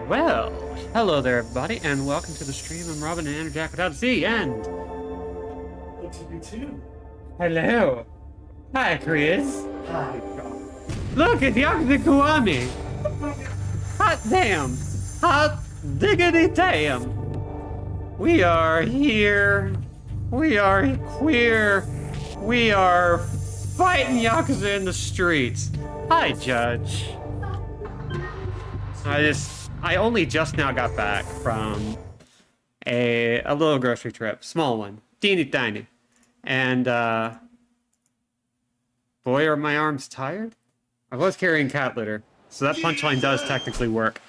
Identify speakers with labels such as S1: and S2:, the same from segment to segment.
S1: Well, hello there, everybody, and welcome to the stream. I'm Robin and Jack without Z, and
S2: What to you too?
S1: hello. Hi, Chris.
S2: Hi.
S1: Look, it's Yakuza Kiwami. Hot damn. Hot diggity damn. We are here. We are queer. We are fighting Yakuza in the streets. Hi, Judge. I only just now got back from a little grocery trip, small one, teeny tiny, and boy, are my arms tired. I was carrying cat litter, so that punchline does technically work.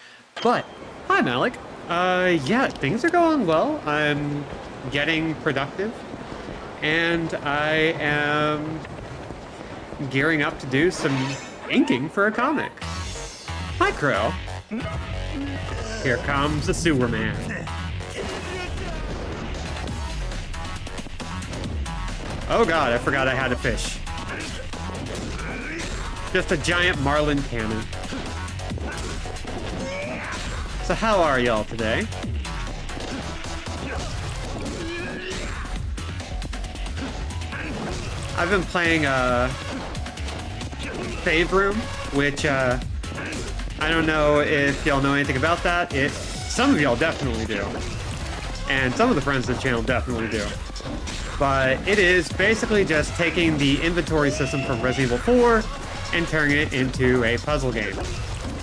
S1: But hi, Malik. Yeah, things are going well. I'm getting productive, and I am gearing up to do some inking for a comic. Hi, Crow. Here comes the sewer man. Oh god, I forgot I had a fish. Just a giant marlin cannon. So how are y'all today? I've been playing Save Room, which I don't know if y'all know anything about that. Some of y'all definitely do. And some of the friends of the channel definitely do. But it is basically just taking the inventory system from Resident Evil 4 and turning it into a puzzle game.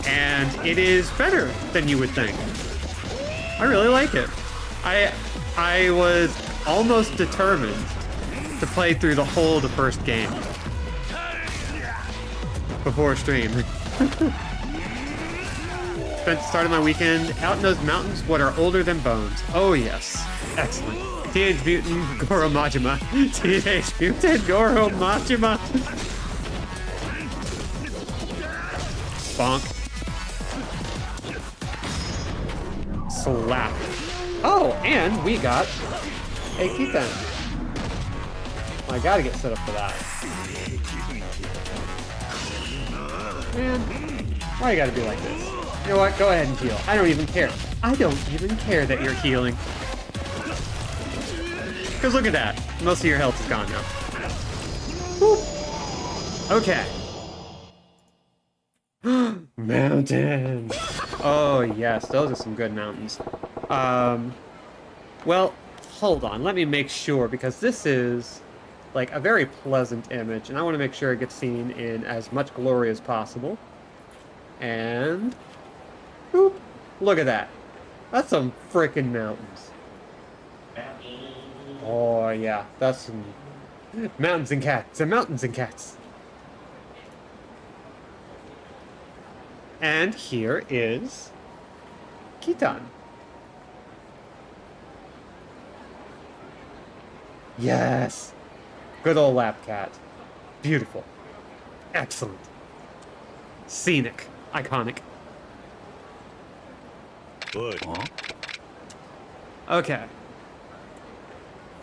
S1: And it is better than you would think. I really like it. I was almost determined to play through the whole of the first game before stream. Spent the start of my weekend out in those mountains what are older than bones. Oh yes. Excellent. Teenage Mutant Goro Majima. Teenage Mutant Goro Majima. Bonk. Slap. Oh, and we got a keychain. I gotta get set up for that. Man, why you gotta be like this? You know what? Go ahead and heal. I don't even care. I don't even care that you're healing. Because look at that. Most of your health is gone now. Woo. Okay. Mountains. Oh, yes. Those are some good mountains. Well, hold on. Let me make sure, because this is like a very pleasant image, and I want to make sure it gets seen in as much glory as possible. And boop. Look at that. That's some freaking mountains. Oh yeah, that's some mountains and cats and mountains and cats. And here is Kitan. Yes. Good old lap cat. Beautiful. Excellent. Scenic. Iconic. Okay.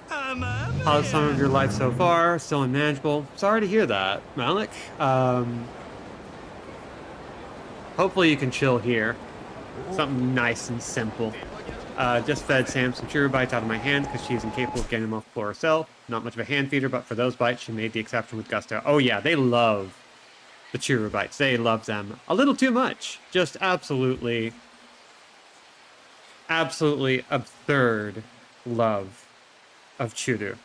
S1: How's some of your life so far? Still unmanageable? Sorry to hear that, Malik. Hopefully you can chill here. Something nice and simple. Just fed Sam some chewer bites out of my hand because she's incapable of getting them off the floor herself. Not much of a hand feeder, but for those bites, she made the exception with gusto. Oh yeah, they love the chewer bites. They love them a little too much. Just absolutely absurd love of Churu.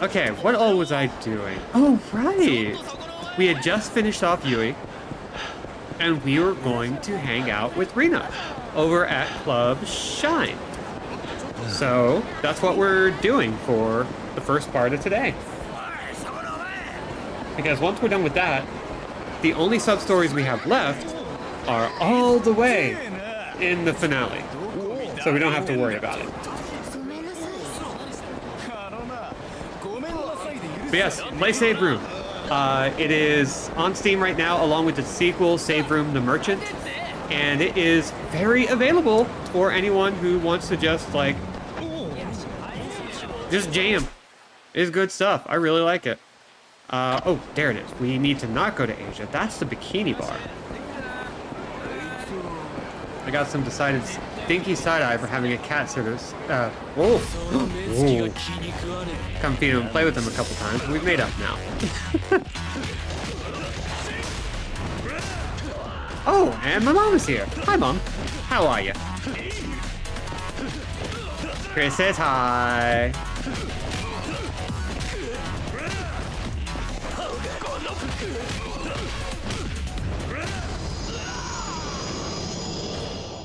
S1: Okay, what all was I doing? Oh, right! We had just finished off Yui, and we were going to hang out with Rina over at Club Shine. So, that's what we're doing for the first part of today. Because once we're done with that, the only sub-stories we have left are all the way in the finale. So we don't have to worry about it. But yes, play Save Room. It is on Steam right now, along with the sequel, Save Room: The Merchant. And it is very available for anyone who wants to just, like, just jam. It's good stuff. I really like it. Oh, there it is. We need to not go to Asia. That's the bikini bar. got some decided stinky side-eye for having a cat sitters. Whoa. Come feed him and play with him a couple times. We've made up now. Oh, and my mom is here. Hi, Mom. How are you? Chris says hi.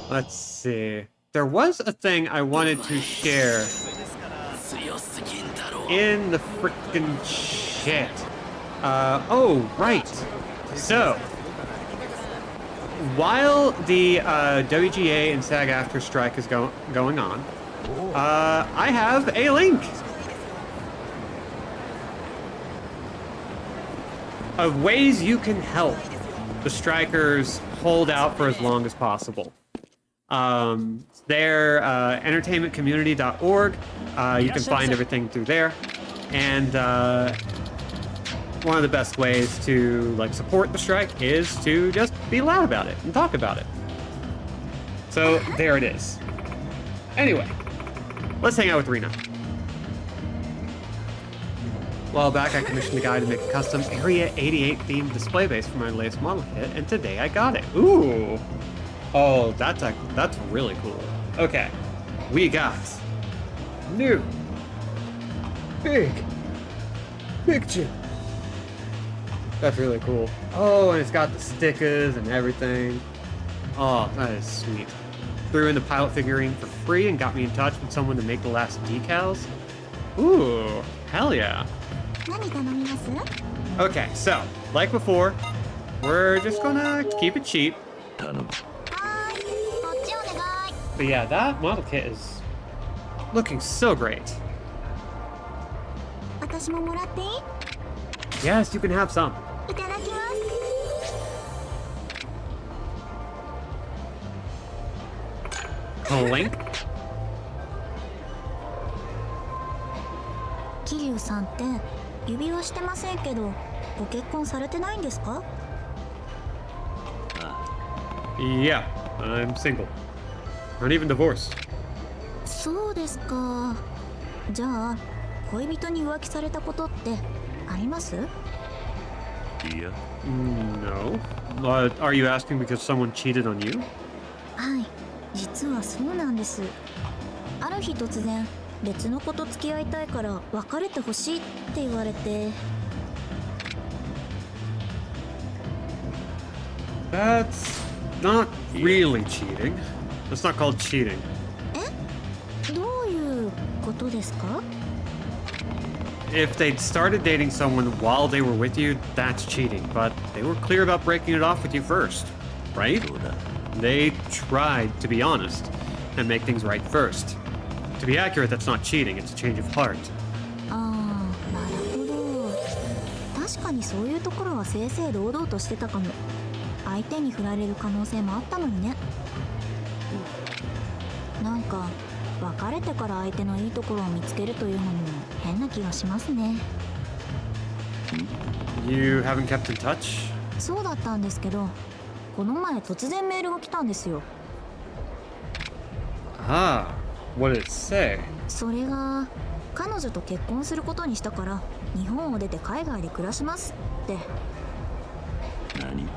S1: Let's see. There was a thing I wanted to share in the frickin' chat. Oh, right. So, while the WGA and SAG-AFTRA strike is going on, I have a link of ways you can help the strikers hold out for as long as possible. They're entertainmentcommunity.org. You can find everything through there. And one of the best ways to like support the strike is to just be loud about it and talk about it. So there it is. Anyway, let's hang out with Rina. A while back, I commissioned a guy to make a custom Area 88 themed display base for my latest model kit, and today I got it. Ooh. Oh, that's really cool. Okay, we got new big picture. That's really cool. Oh, and it's got the stickers and everything. Oh, that is sweet. Threw in the pilot figurine for free and got me in touch with someone to make the last decals. Ooh, hell yeah. Okay, so, like before, we're just gonna keep it cheap. But yeah, that model kit is looking so great. Yes, you can have some. Clink.
S3: Kiryu さんって指輪してませんけど、ご結婚されてないんですか?
S1: Yeah, I'm single. Not even divorced.
S3: そうですか。じゃあ、恋人に浮気されたことってあります?
S1: Yeah. No. Are you asking because someone cheated on you?
S3: はい、実はそうなんです。ある日突然、別の子と付き合いたいから別れてほしいって言われて。
S1: That's not really cheating. That's not called cheating.
S3: え？どういうことですか?
S1: If they'd started dating someone while they were with you, that's cheating. But they were clear about breaking it off with you first, right? They tried to be honest and make things right first. To be accurate, that's not cheating, it's a change of heart.
S3: ああ、なるほど。確かにそういうところは正々堂々としてたかも。相手に振られる可能性もあったのにね。なんか別れてから相手のいいところを見つけるというのも変な気がしますね。
S1: You haven't kept in touch?
S3: そうだったんですけど、この前突然メールが来たんですよ。
S1: Ah, what did it say?
S3: それが彼女と結婚することにしたから日本を出て海外で暮らしますって。
S1: 何?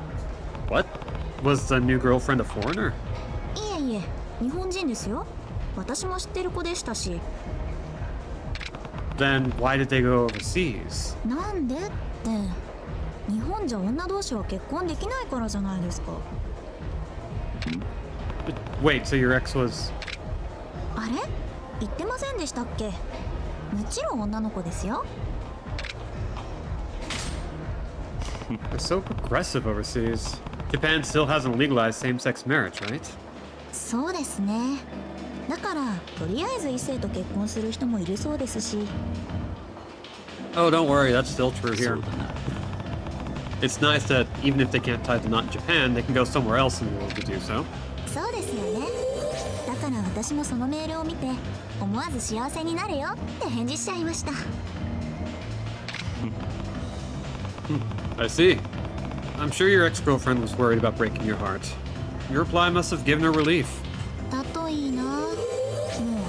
S1: What? Was the new girlfriend a foreigner?
S3: いえいえ、日本人ですよ。私も知ってる子でしたし。
S1: Then why did they go overseas?
S3: なんでって、日本じゃ女同士は結婚できないからじゃないですか。
S1: Wait, so your ex was...
S3: あれ？言ってませんでしたっけ？もちろん女の子ですよ。
S1: They're so progressive overseas. Japan still hasn't legalized same-sex marriage, right?
S3: そうですね。だからとりあえず異性と結婚する人もいるそうですし。
S1: Oh, don't worry, that's still true here. It's nice that even if they can't tie the knot in Japan, they can go somewhere else in the world to do so.
S3: そうですよね。だから私もそのメールを見て、思わず幸せになれよって返事しちゃいました。
S1: I see. I'm sure your ex-girlfriend was worried about breaking your heart. Your reply must have given her relief.
S3: だといいな。もう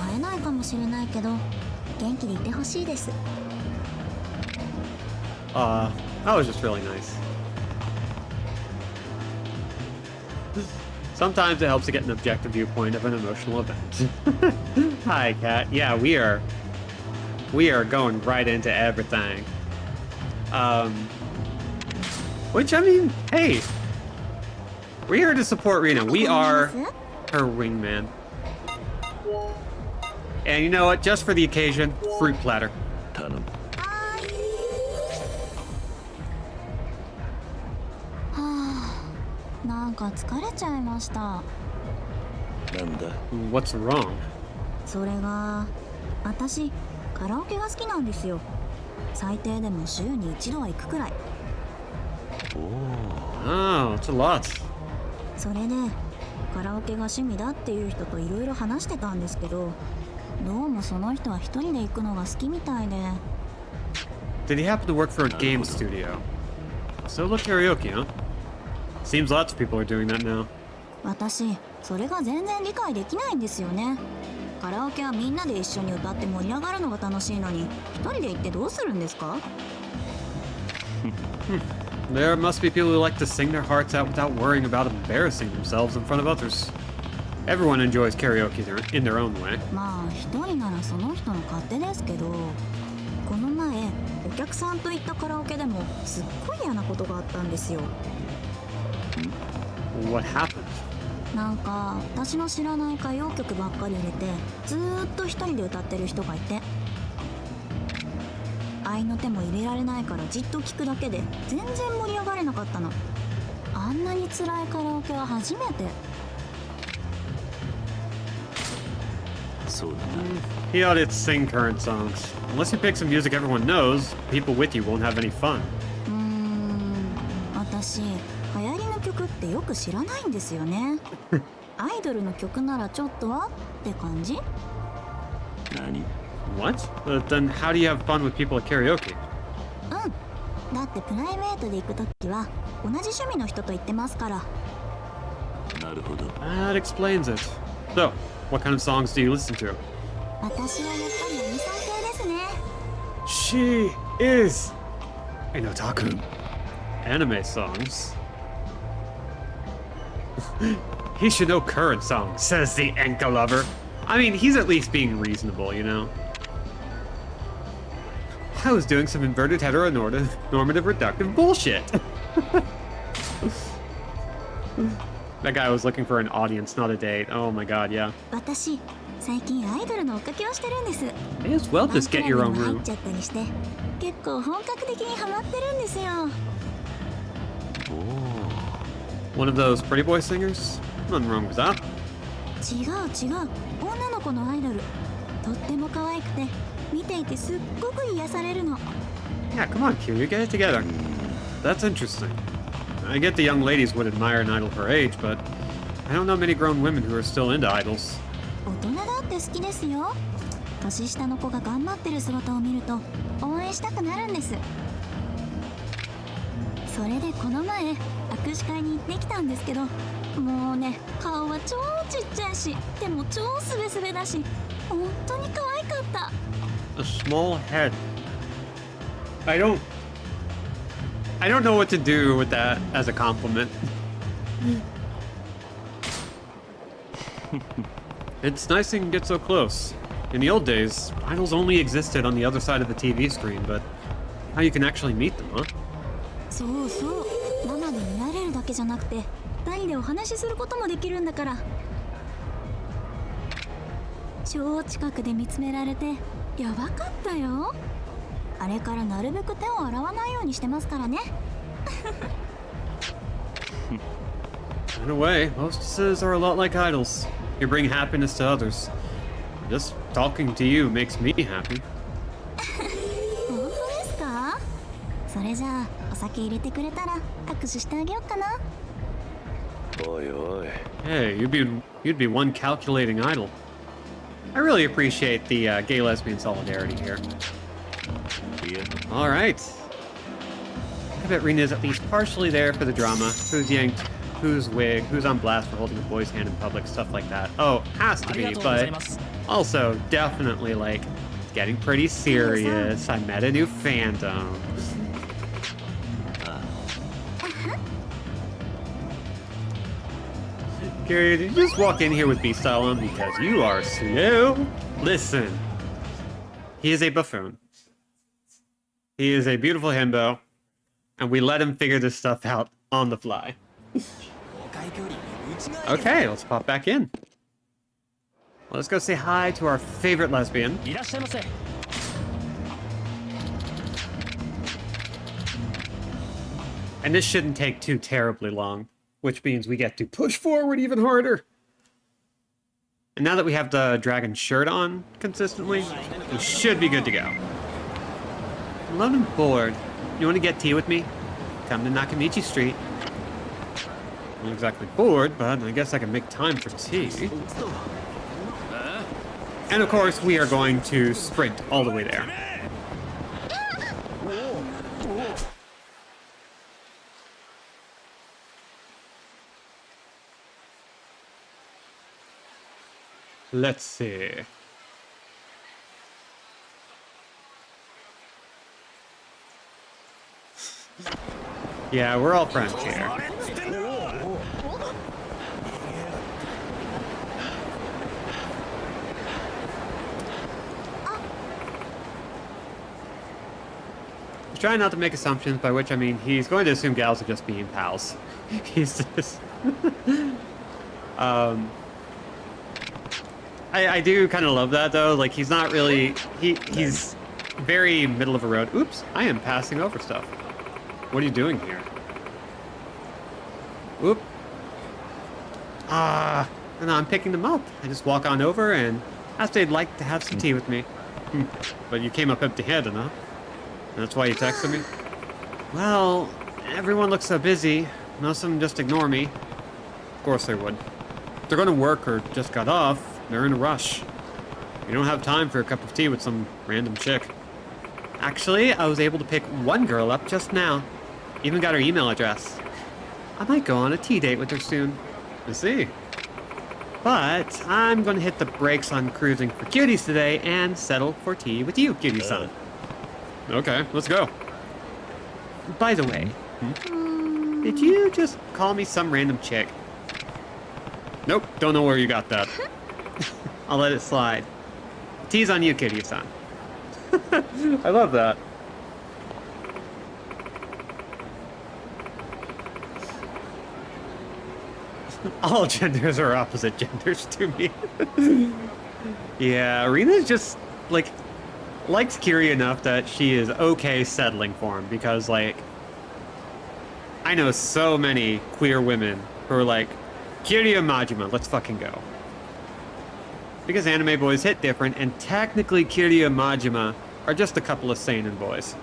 S3: 会えないかもしれないけど元気でいてほしいです。
S1: That was just really nice. Sometimes it helps to get an objective viewpoint of an emotional event. Hi, Kat. Yeah, we are going right into everything. Which, I mean, hey, we're here to support Rina. We are her wingman. And you know what? Just for the occasion, fruit platter.
S4: 頼む。
S3: なんか疲れちゃいました。
S4: なんだ？
S1: What's wrong?
S3: それが私カラオケが好きなんですよ。最低でも週に一度は行くくらい。
S1: Oh, it's a lot.
S3: それでカラオケが趣味だっていう人といろいろ話してたんですけど、どうもその人は一人で行くのが好きみたいで。
S1: Did he happen to work for a game studio? Solo karaoke, huh? Seems lots of people are doing that now.
S3: 私それが全然理解できないんですよね。カラオケはみんなで一緒に歌って盛り上がるのが楽しいのに、一人で行ってどうするんですか？
S1: There must be people who like to sing their hearts out without worrying about embarrassing themselves in front of others. Everyone enjoys karaoke in their own way.
S3: まあ一人ならその人の勝手ですけど、この前お客さんと行ったカラオケでもすっごい嫌なことがあったんですよ。
S1: What happened?
S3: なんか私の知らない歌謡曲ばっかり入れてずーっと一人で歌ってる人がいて、合の手も入れられないからじっと聞くだけで全然盛り上がれなかったの。あんなに辛いカラオケは初めて。
S4: そうだな。
S1: He ought to sing current songs. Unless you pick some music everyone knows, people with you won't have any fun.
S3: 私流行りの曲ってよく知らないんですよね。アイドルの曲ならちょっとはって感じ。
S4: 何？
S1: What? Then how do you have fun with people at karaoke?
S3: だってプライベートで行くときは同じ趣味の人と行ってますから。
S4: なるほど。
S1: That explains it. So, what kind of songs do you listen to?
S3: 私はやっぱりアニソン系ですね。
S1: She is an otaku. Anime songs. He should know current songs, says the Enka lover. I mean, he's at least being reasonable, you know? I was doing some inverted heteronormative reductive bullshit. That guy was looking for an audience, not a date. Oh my god, yeah.
S3: 私最近アイドルの追っかけをしてるんです。
S1: May as well just get your own
S3: 入っ
S1: room.
S3: ちゃったりして結構本格的にハマってるんですよ。
S1: One of those pretty boy singers? Nothing wrong with that.
S3: 違う女の子のアイドル。とっても可愛くて見ていてすっごく癒されるの。
S1: Yeah, come on, Kiryu, get it together. That's interesting. I get the young ladies would admire an idol her age, but I don't know many grown women who are still into idols.
S3: 大人だって好きですよ。年下の子が頑張ってる姿を見ると応援したくなるんです。それでこの前握手会に行ってきたんですけど、もうね顔は超ちっちゃいし手も超スベスベだし本当に可愛かった。
S1: A small head. I don't know what to do with that as a compliment. It's nice they can get so close. In the old days, idols only existed on the other side of the TV screen, but now you can actually meet them, huh?
S3: そうそう生で見られるだけじゃなくて2人でお話しすることもできるんだから。超近くで見つめられてやばかったよ。あれからなるべく手を洗わないようにしてますからね。
S1: In a way, hostesses are a lot like idols. You bring happiness to others. Just talking to you makes me happy.
S3: 本当ですか？それじゃあお酒入れてくれたら握手してあげようかな。
S4: おいおい。
S1: Hey, you'd be one calculating idol. I really appreciate the gay-lesbian solidarity here.
S4: いや、
S1: All right. I bet Rina's at least partially there for the drama. Who's yanked? who's on blast for holding a boy's hand in public, stuff like that. Oh, has to be, but also definitely like getting pretty serious. I met a new fandom. Kiryu, did you just walk in here with B-style on because you are slow? Listen, he is a buffoon. He is a beautiful himbo, and we let him figure this stuff out on the fly. Okay, let's pop back in. Well, let's go say hi to our favorite lesbian. And this shouldn't take too terribly long, which means we get to push forward even harder. And now that we have the dragon shirt on consistently, we should be good to go. I'm alone and bored. You want to get tea with me? Come to Nakamichi Street. I'm not exactly bored, but I guess I can make time for tea. And of course, we are going to sprint all the way there. Let's see. Yeah, we're all friends here. Trying not to make assumptions, by which I mean he's going to assume gals are just being pals. He's just... I do kind of love that, though. Like, he's not really... He's very middle of a road. Oops, I am passing over stuff. What are you doing here? Oop. And I'm picking them up. I just walk on over and ask they'd like to have some tea with me. But you came up empty-handed, huh? That's why you texted me? Well, everyone looks so busy. Most of them just ignore me. Of course they would. If they're going to work or just got off, they're in a rush. You don't have time for a cup of tea with some random chick. Actually, I was able to pick one girl up just now. Even got her email address. I might go on a tea date with her soon. I see. But I'm going to hit the brakes on cruising for cuties today and settle for tea with you, cutie-san. Okay, let's go. By the way, did you just call me some random chick? Nope, don't know where you got that. I'll let it slide. Tease on you, Kiryu-san. I love that. All genders are opposite genders to me. Yeah, Rina's just, like, likes Kiryu enough that she is okay settling for him because, like, I know so many queer women who are like, Kiryu Majima, let's fucking go. Because anime boys hit different, and technically Kiryu and Majima are just a couple of seinen boys.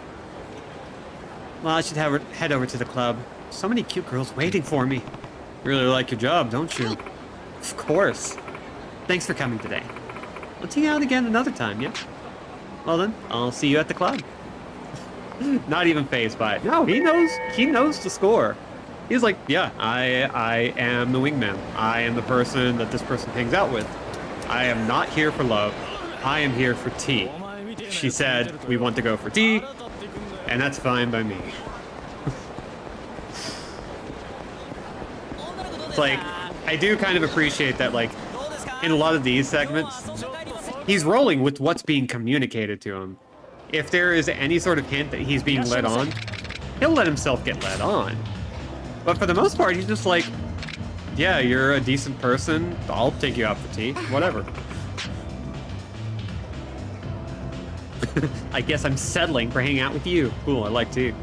S1: Well, I should head over to the club. So many cute girls waiting for me. You really like your job, don't you? Of course. Thanks for coming today. Let's hang out again another time, yeah? Well then, I'll see you at the club. Not even fazed by it. No, he knows the score. He's like, yeah, I am the wingman. I am the person that this person hangs out with. I am not here for love. I am here for tea. She said we want to go for tea, and that's fine by me. It's like, I do kind of appreciate that, like, in a lot of these segments, he's rolling with what's being communicated to him. If there is any sort of hint that he's being led on, he'll let himself get led on. But for the most part, he's just like, yeah, you're a decent person. I'll take you out for tea. Whatever. I guess I'm settling for hanging out with you. Cool, I like tea.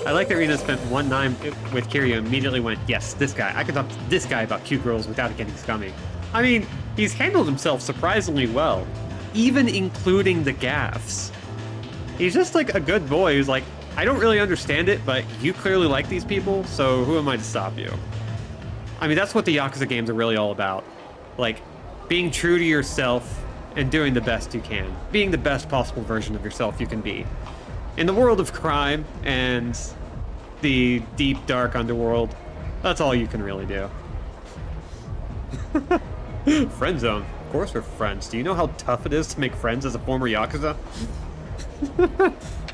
S1: I like that Rina spent one night with Kiryu and immediately went, yes, this guy. I could talk to this guy about cute girls without it getting scummy. I mean, he's handled himself surprisingly well, even including the gaffes. He's just like a good boy who's like, I don't really understand it, but you clearly like these people, so who am I to stop you? I mean, that's what the Yakuza games are really all about. Like, being true to yourself and doing the best you can, being the best possible version of yourself you can be. In the world of crime and the deep, dark underworld, that's all you can really do. Friend zone. Of course we're friends. Do you know how tough it is to make friends as a former Yakuza?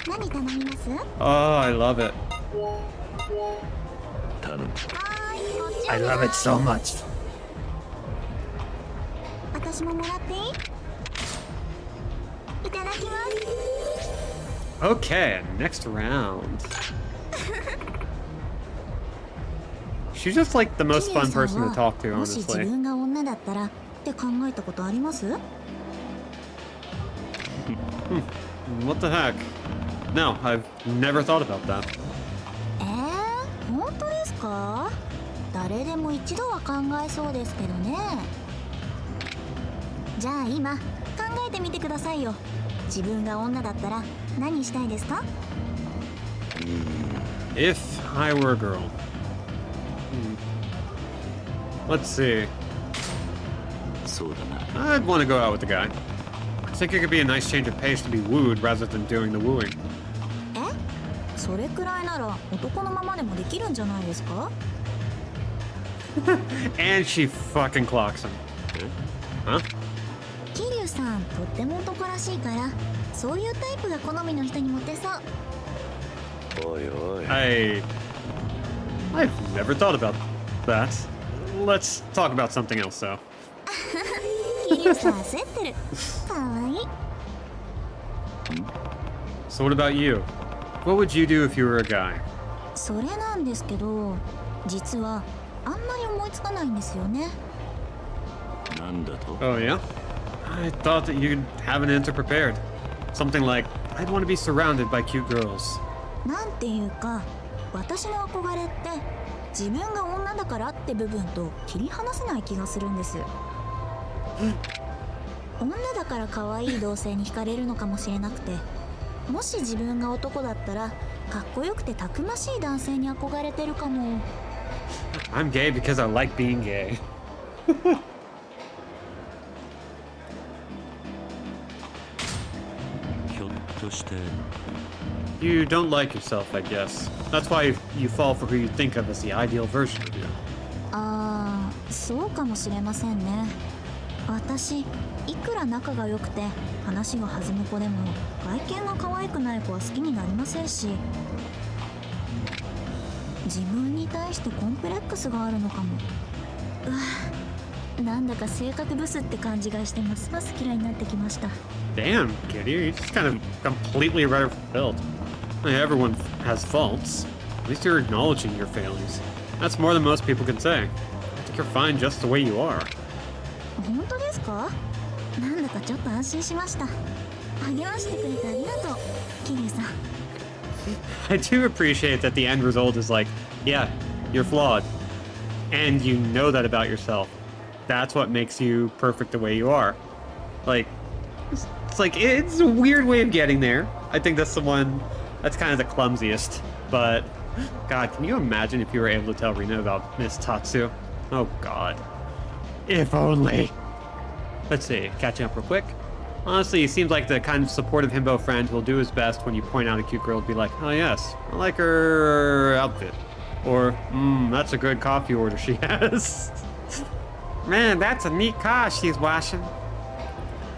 S3: 何頼みます？
S1: Oh, I love it.
S4: 頼む。
S3: はーい、こっち
S1: I love it so much.
S3: 私ももらっていい？いただきます。
S1: Okay, next round. She's just like the most fun person to talk to,
S3: もし自
S1: honestly.
S3: 分が女だったらって考えたことあります？
S1: What the heck? No, I've never thought about that.
S3: 本当ですか？誰でも一度は考えそうですけどね。じゃあ今考えてみてくださいよ。自分が女だったら何したいですか？
S1: If I were a girl. Let's see.
S4: そうだな。
S1: I'd want to go out with the guy. I think it could be a nice change of pace to be wooed rather than doing the wooing.
S3: それくらいなら男のままでもできるんじゃないですか？
S1: And she fucking clocks him. Huh?
S3: 桐生さんとっても男らしいからそういうタイプが好みの人にモテそう。
S4: おいおい。
S1: I've never thought about that. Let's talk about something else, though.
S3: 桐生さん焦ってる。かわいい。
S1: So what about you? What would you do if you were a guy?
S3: それなんですけど実はあんまり思いつかないんですよね。
S4: なんだと？
S1: Oh, yeah? I thought that you'd have an answer prepared. Something like, I'd want to be surrounded by cute girls.
S3: なんていうか私の憧れって自分が女だからって部分と切り離せない気がするんです。女だから可愛い同性に惹かれるのかもしれなくて、もし自分が男だったらかっこよくてたくましい男性に憧れてるかも。
S1: I'm gay because I like being gay.
S4: ひょっとして。
S1: You don't like yourself, I guess. That's why you fall for who you think of as the ideal version of you.
S3: ああ、そうかもしれませんね。私いくら仲が良くて話が弾む子でも外見が可愛くない子は好きになりませんし、自分に対してコンプレックスがあるのかも。なんだか性格ブスって感じがしてますます嫌いになってきました。
S1: Damn, Kitty, you just kind of completely right of built. Everyone has faults. At least you're acknowledging your failings. That's more than most people can say. I think you're fine just the way you are.
S3: 本当ですか？なんだかちょっと安心しました。励ましてくれてありがとう、桐生さん。
S1: I do appreciate that the end result is like, yeah, you're flawed. And you know that about yourself. That's what makes you perfect the way you are. Like, it's like, it's a weird way of getting there. I think that's the one that's kind of the clumsiest. But, God, can you imagine if you were able to tell Rina about Miss Tatsu? Oh, God. If only. Let's see, catching up real quick. Honestly, he seems like the kind of supportive himbo friend who'll do his best when you point out a cute girl to be like, oh yes, I like her outfit. Or, that's a good coffee order she has. Man, that's a neat car she's washing.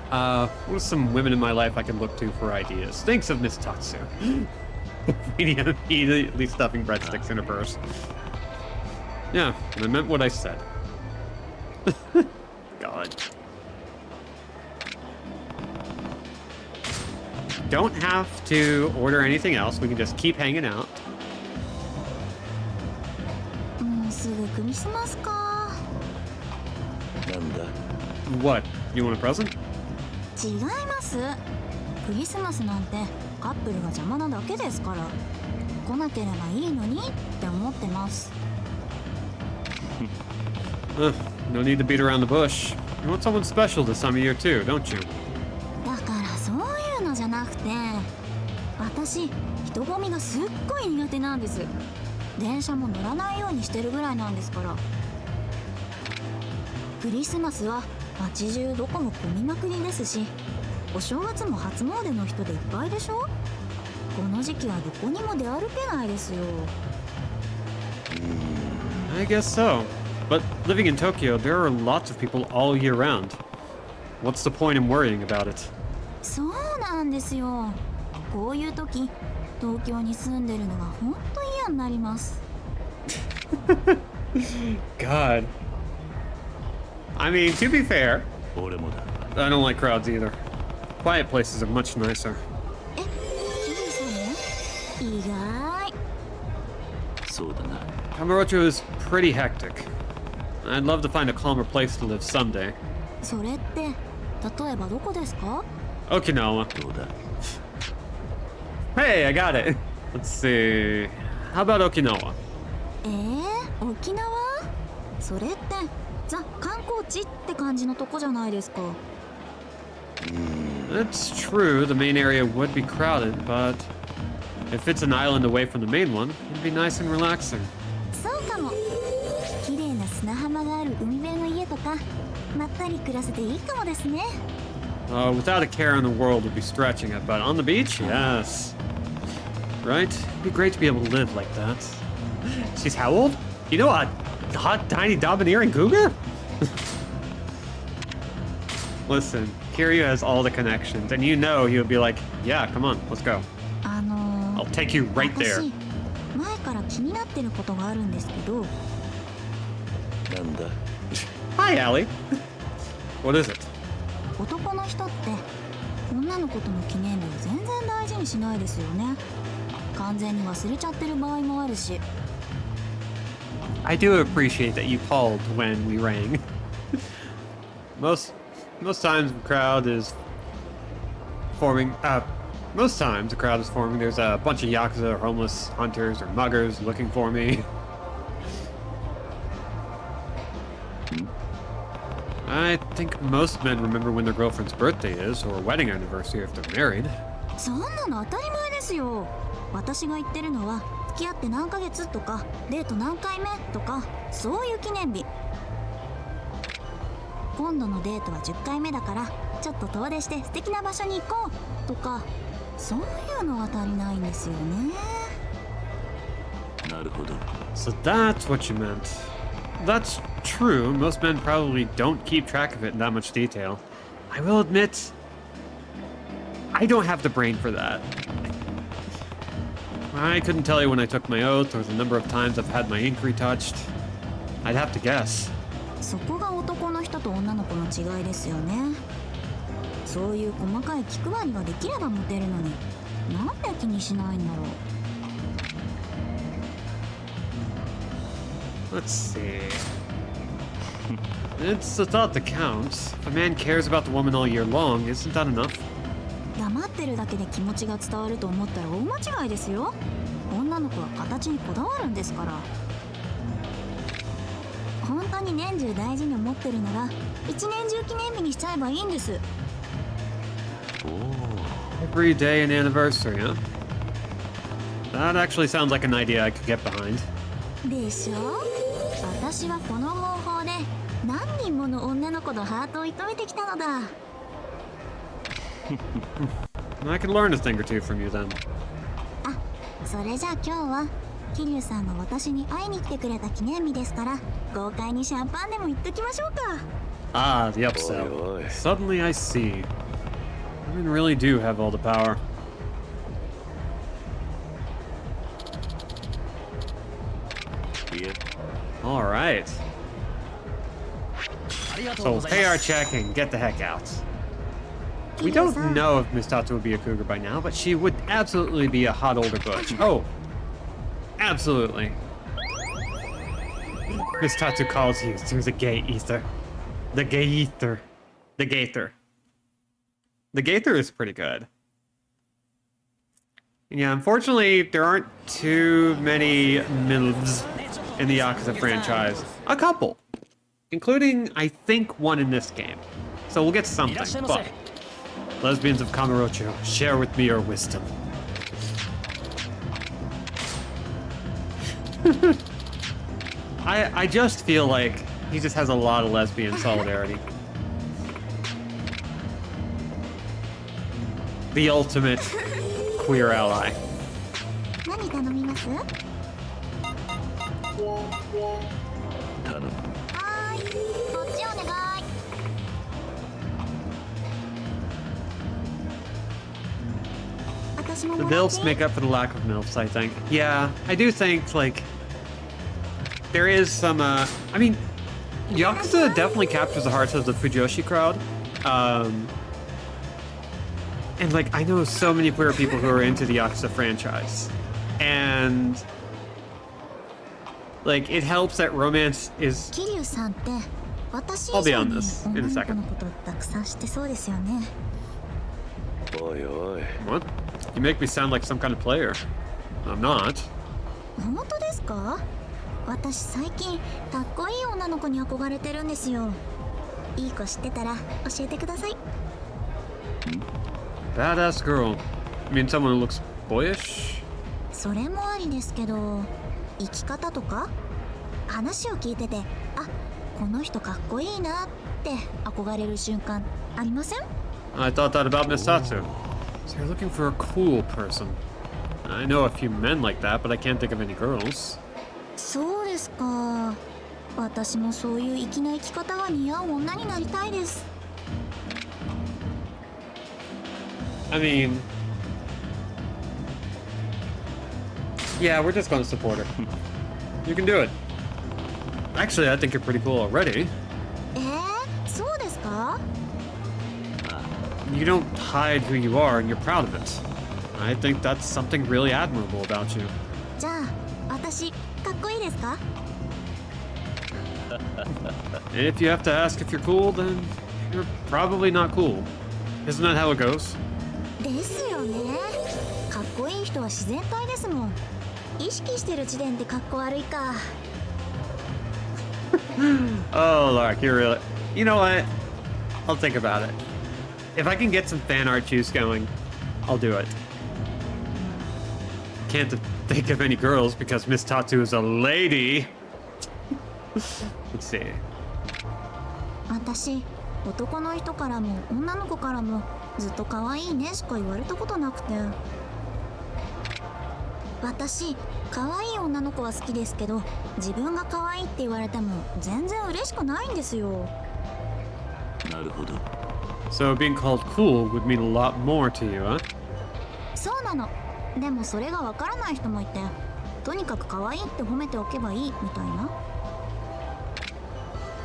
S1: What are some women in my life I can look to for ideas? Thinks of Miss Tatsu. Immediately stuffing breadsticks in her purse. Yeah, I meant what I said. God. Don't have to order anything else. We can just keep hanging out.
S3: もうすぐクリスマスか。
S4: なんだ？
S1: What? You want a present?
S3: 違います。クリスマスなんてカップルが邪魔なだけですから。来なければいいのにって思ってます。
S1: No need to beat around the bush. You want someone special this time of year too, don't you?
S3: だからそういうのじゃなくて、私人混みがすっごい苦手なんです。電車も乗らないようにしてるぐらいなんですから。クリスマスは街中どこも混みまくりですし、お正月も初詣の人でいっぱいでしょ。この時期はどこにも出歩けないですよ。
S1: I guess so. But living in Tokyo, there are lots of people all year round. What's the point in worrying about it?
S3: そうなんですよ。こういう時、東京に住んでるのが本当嫌になります。
S1: God. I mean, to be fair,
S4: 俺もだ。
S1: I don't like crowds either. Quiet places are much nicer.
S3: え、キリさんね。意外。
S4: そうだな。
S1: Kamurocho is pretty hectic. I'd love to find a calmer place to live someday.
S3: それって例えばどこですか？
S1: Okinawa.
S4: どうだ。
S1: Hey, I got it. Let's see. How about Okinawa?
S3: 沖縄？それってザ観光地って感じのとこじゃないですか。
S1: That's true, the main area would be crowded, but if it's an island away from the main one, it'd be nice and relaxing.
S3: そうかも。綺麗な砂浜がある海辺の家とか、まったり暮らせていいかもですね。
S1: Without a care in the world would be stretching it, but on the beach, yes. Right? It'd be great to be able to live like that. She's how old? You know, a hot, tiny domineering cougar? Listen, Kiryu has all the connections, and you know he would be like, yeah, come on, let's go. I'll take you right there.
S3: 私前から気になってることがあるんですけど、
S4: なんだ。
S1: Hi, Allie. What is it?
S3: 男の人って女の子との記念日を全然大事にしないですよね。完全に忘れちゃってる場合もあるし。
S1: I do appreciate that you called when we rang. Most times the crowd is forming. Most times the crowd is forming. There's a bunch of Yakuza or homeless hunters or muggers looking for me. I think most men remember when their girlfriend's birthday is or wedding anniversary if they're married.
S3: そんなの当たり前ですよ。私が言ってるのは付き合って何ヶ月とかデート何回目とかそういう記念日。今度のデートは10回目だからちょっと遠出して素敵な場所に行こうとかそういうのが足りないんですよね。
S4: なるほど。
S1: So that's what you meant. That's true. Most men probably don't keep track of it in that much detail. I will admit, I don't have the brain for that. I couldn't tell you when I took my oath or the number of times I've had my ink retouched. I'd have to guess.
S3: そこが男の人と女の子の違いですよね。そういう細かい気配りができればモテるのになんで気にしないんだろう。
S1: Let's see. It's the thought that counts. If a man cares about the woman all year long, isn't that enough?
S3: 黙ってるだけで気持ちが伝わると思ったら大間違いですよ。女の子は形にこだわるんですから。本当に年中大事に思ってるなら一年中記念日にしちゃえばいいんです。
S1: Every day an anniversary, huh? That actually sounds like an idea I could get behind.
S3: でしょ。私はこの方法で何人もの女の子のハートを射止めてきたのだ。
S1: I could learn a thing or two from you then.
S3: あ、それじゃあ今日は桐生さんが私に会いに来てくれた記念日ですから豪快にシャンパンでも行っときましょうか。
S1: Ah, the upsell.
S4: Oi, oi.
S1: Suddenly I see. Women really do have all the power.
S4: Yeah.
S1: All right. So we'll pay our check and get the heck out. We don't know if Miss Tatu would be a cougar by now, but she would absolutely be a hot older butch. Oh, absolutely. Miss Tatu calls you through the gay ether. The gay ether. The gaither. The gaither is pretty good. Yeah, unfortunately, there aren't too many MILFs in the Yakuza franchise. A couple. Including, I think, one in this game. So we'll get something, but... Lesbians of Kamurocho, share with me your wisdom. I just feel like he just has a lot of lesbian solidarity. the ultimate queer ally.
S3: 何頼みます？は
S4: 頼む。
S3: ーい、こっちお願い。私も
S1: The
S3: もらって
S1: dilfs make up for the lack of milfs, I think. Yeah, I do think, like, there is some, I mean, Yakuza definitely captures the hearts of the Fujoshi crowd. And, like, I know so many queer people who are into the Yakuza franchise. And, like, it helps that romance is...
S3: 桐生さんって私以
S1: I'll be
S3: 上
S1: on
S3: に
S1: this in a
S3: 女の子
S1: second.
S3: のことたくさん知ってそうですよね。
S4: おいおい。
S1: What? You make me sound like some kind of player. I'm not.
S3: 本当ですか？私最近かっこいい女の子に憧れてるんですよ。いい子知ってたら教えてください。
S1: Badass girl. You mean someone who looks boyish?
S3: それもありですけど、生き方とか話を聞いてて、あ、この人かっこいいなって憧れる瞬間ありません？
S1: I thought that about Miss Tatsu. So you're looking for a cool person. I know a few men like that, but I can't think of any girls.
S3: そうですか。私もそういう粋な生き方が似合う女になりたいです。
S1: I mean... Yeah, we're just gonna support her. You can do it. Actually, I think you're pretty cool already.
S3: そうですか？
S1: You don't hide who you are and you're proud of it. I think that's something really admirable about you.
S3: じゃあ私かっこいいですか？
S1: And if you have to ask if you're cool, then you're probably not cool. Isn't that how it goes?
S3: ですよね。かっこいい人は自然体ですもん。意識してる時点でかっこ悪いか。
S1: Oh, Lark, you're really... You know what? I'll think about it. If I can get some fan art juice going, I'll do it. Can't think of any girls because Miss Tatsu is a lady. Let's see.
S3: 私、男の人からも女の子からもずっと可愛いねしか言われたことなくて。私、可愛い女の子は好きですけど、自分が可愛いって言われても全然嬉しくないんですよ。
S4: なるほど。
S1: So being called cool would mean a lot more to you, huh?
S3: そうなの。でもそれがわからない人もいて、とにかく可愛いって褒めておけばいいみたいな。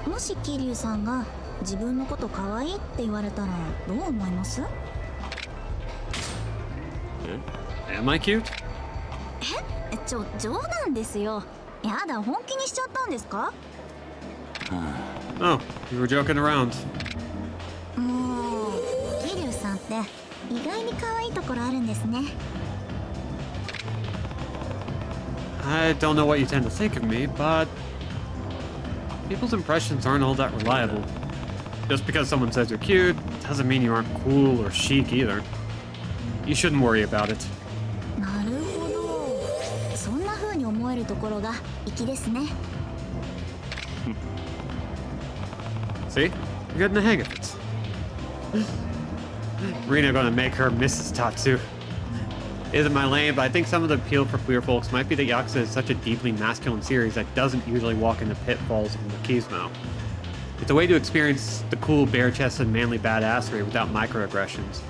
S3: もし桐生さんが自分のこと可愛いって言われたらどう思います？
S1: Am I cute?
S3: 冗談ですよ。やだ、本気にしちゃったんですか？
S1: Oh, you were joking around.
S3: もう桐生さんって意外に可愛いところあるんですね。
S1: I don't know what you tend to think of me, but people's impressions aren't all that reliable. Just because someone says you're cute doesn't mean you aren't cool or chic either. You shouldn't worry about it.
S3: なるほど。そんな風に思えるところが粋ですね。
S1: See? You're getting the hang of it. Rina gonna make her Mrs. Tatsu. Isn't my lane, but I think some of the appeal for queer folks might be that Yakuza is such a deeply masculine series that doesn't usually walk in the pitfalls of machismo. It's a way to experience the cool, bare-chested, manly badassery without microaggressions.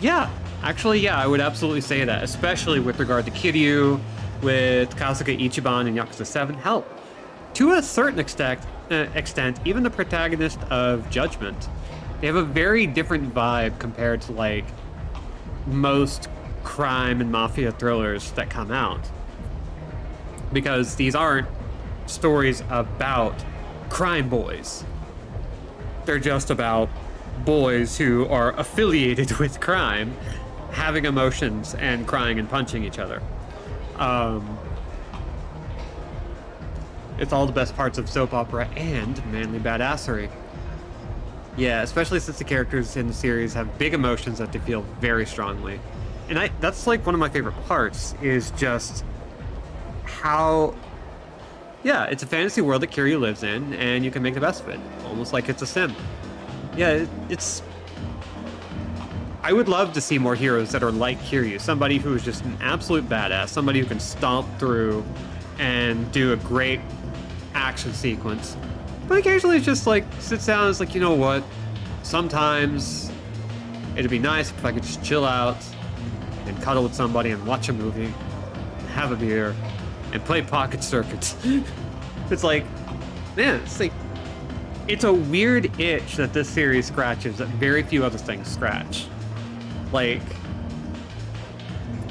S1: Yeah, actually, yeah, I would absolutely say that, especially with regard to Kiryu, with Kasuga Ichiban in Yakuza 7. Hell, to a certain extent, even the protagonist of Judgment, they have a very different vibe compared to, like, most crime and mafia thrillers that come out. Because these aren't stories about crime boys. They're just about boys who are affiliated with crime, having emotions and crying and punching each other. It's all the best parts of soap opera and manly badassery. Yeah, especially since the characters in the series have big emotions that they feel very strongly. And that's like one of my favorite parts, is just how, yeah, it's a fantasy world that Kiryu lives in, and you can make the best of it. Almost like it's a sim. Yeah, I would love to see more heroes that are like Kiryu, somebody who is just an absolute badass, somebody who can stomp through and do a great action sequence. But occasionally just like sits down and is like, you know what? Sometimes it'd be nice if I could just chill out and cuddle with somebody and watch a movie, and have a beer, and play pocket circuits. It's like, man, it's a weird itch that this series scratches that very few other things scratch. Like,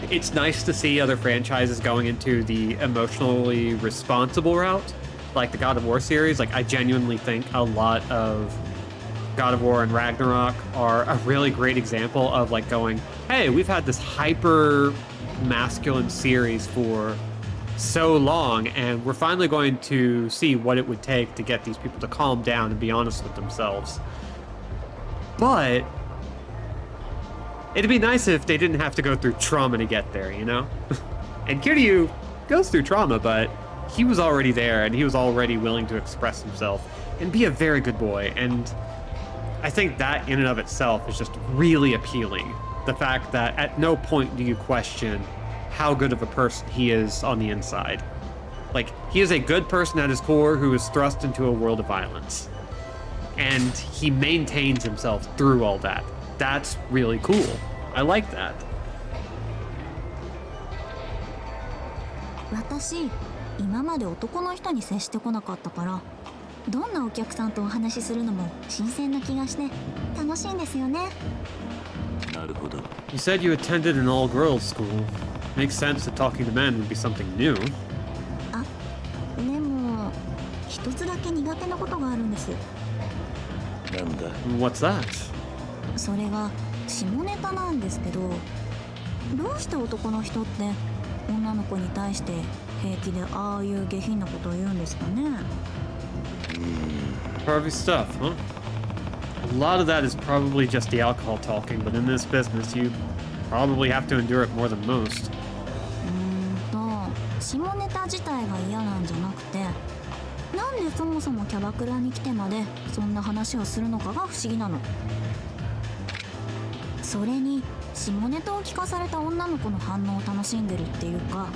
S1: it's nice to see other franchises going into the emotionally responsible route, like the God of War series. Like, I genuinely think a lot of God of War and Ragnarok are a really great example of like going, hey, we've had this hyper masculine series for so long, and we're finally going to see what it would take to get these people to calm down and be honest with themselves. But it'd be nice if they didn't have to go through trauma to get there, you know? And Kiryu goes through trauma, but he was already there, and he was already willing to express himself and be a very good boy. And I think that in and of itself is just really appealing. The fact that at no point do you question how good of a person he is on the inside. Like, he is a good person at his core who is thrust into a world of violence. And he maintains himself through all that. That's really cool. I like that.
S3: 私、今まで男の人に接してこなかったから、どんなお客さんとお話しするのも新鮮な気がして楽しいんですよね。
S4: なるほど。
S1: You said you attended an all-girls school. Makes sense that talking to men would be something new.
S3: あ、でも一つだけ苦手なことがあるんです。
S4: なんだ。
S1: What's that?
S3: それが下ネタなんですけど、どうして男の人って女の子に対して平気でああいう下品なことを言うんですかね。
S1: Pervy stuff, huh? A lot of that is probably just the alcohol talking, but in this business, you probably have to endure it more than most.
S3: 下ネタ自体が嫌なんじゃなくて、なんでそもそもキャバクラに来てまでそんな話をするのかが不思議なの。それに下ネタを聞かされた女の子の反応を楽しんでるっていうか、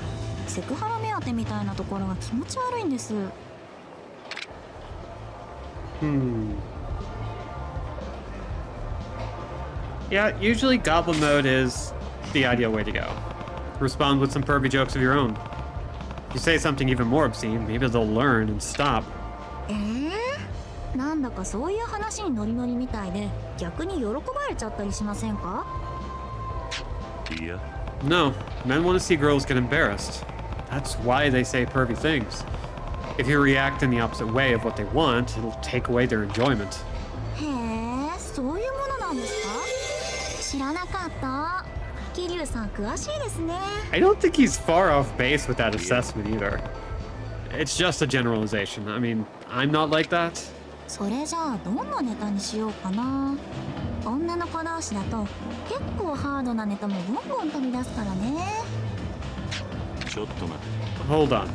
S3: セクハラ目当てみたいなところが気持ち悪いんです。
S1: Yeah, usually goblin mode is the ideal way to go. Respond with some pervy jokes of your own. If you say something even more obscene, maybe they'll learn and stop.
S3: なんだかそういう話にノリノリみたいで逆に喜ばれちゃったりしませんか？
S4: いや。
S1: No, men want to see girls get embarrassed. That's why they say pervy things. If you react in the opposite way of what they want, it'll take away their enjoyment.
S3: へえ、そういうものなんですか？知らなかった。桐生さん詳しいですね。
S1: I don't think he's far off base with that assessment either. It's just a generalization. I mean, I'm not like that.
S3: それじゃあどんなネタにしようかな。女の子同士だと結構ハードなネタもボンボン飛び出すからね。
S4: ちょっと待って。
S1: Hold on.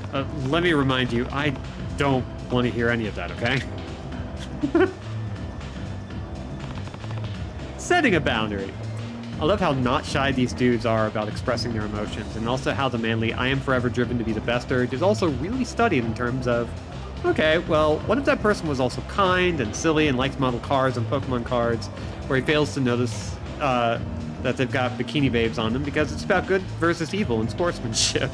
S1: Let me remind you, I don't want to hear any of that, okay? Setting a boundary. I love how not shy these dudes are about expressing their emotions, and also how the manly I am forever driven to be the best urge is also really studied in terms of, okay, well, what if that person was also kind and silly and likes model cars and Pokemon cards, where he fails to notice that they've got bikini babes on them because it's about good versus evil and sportsmanship.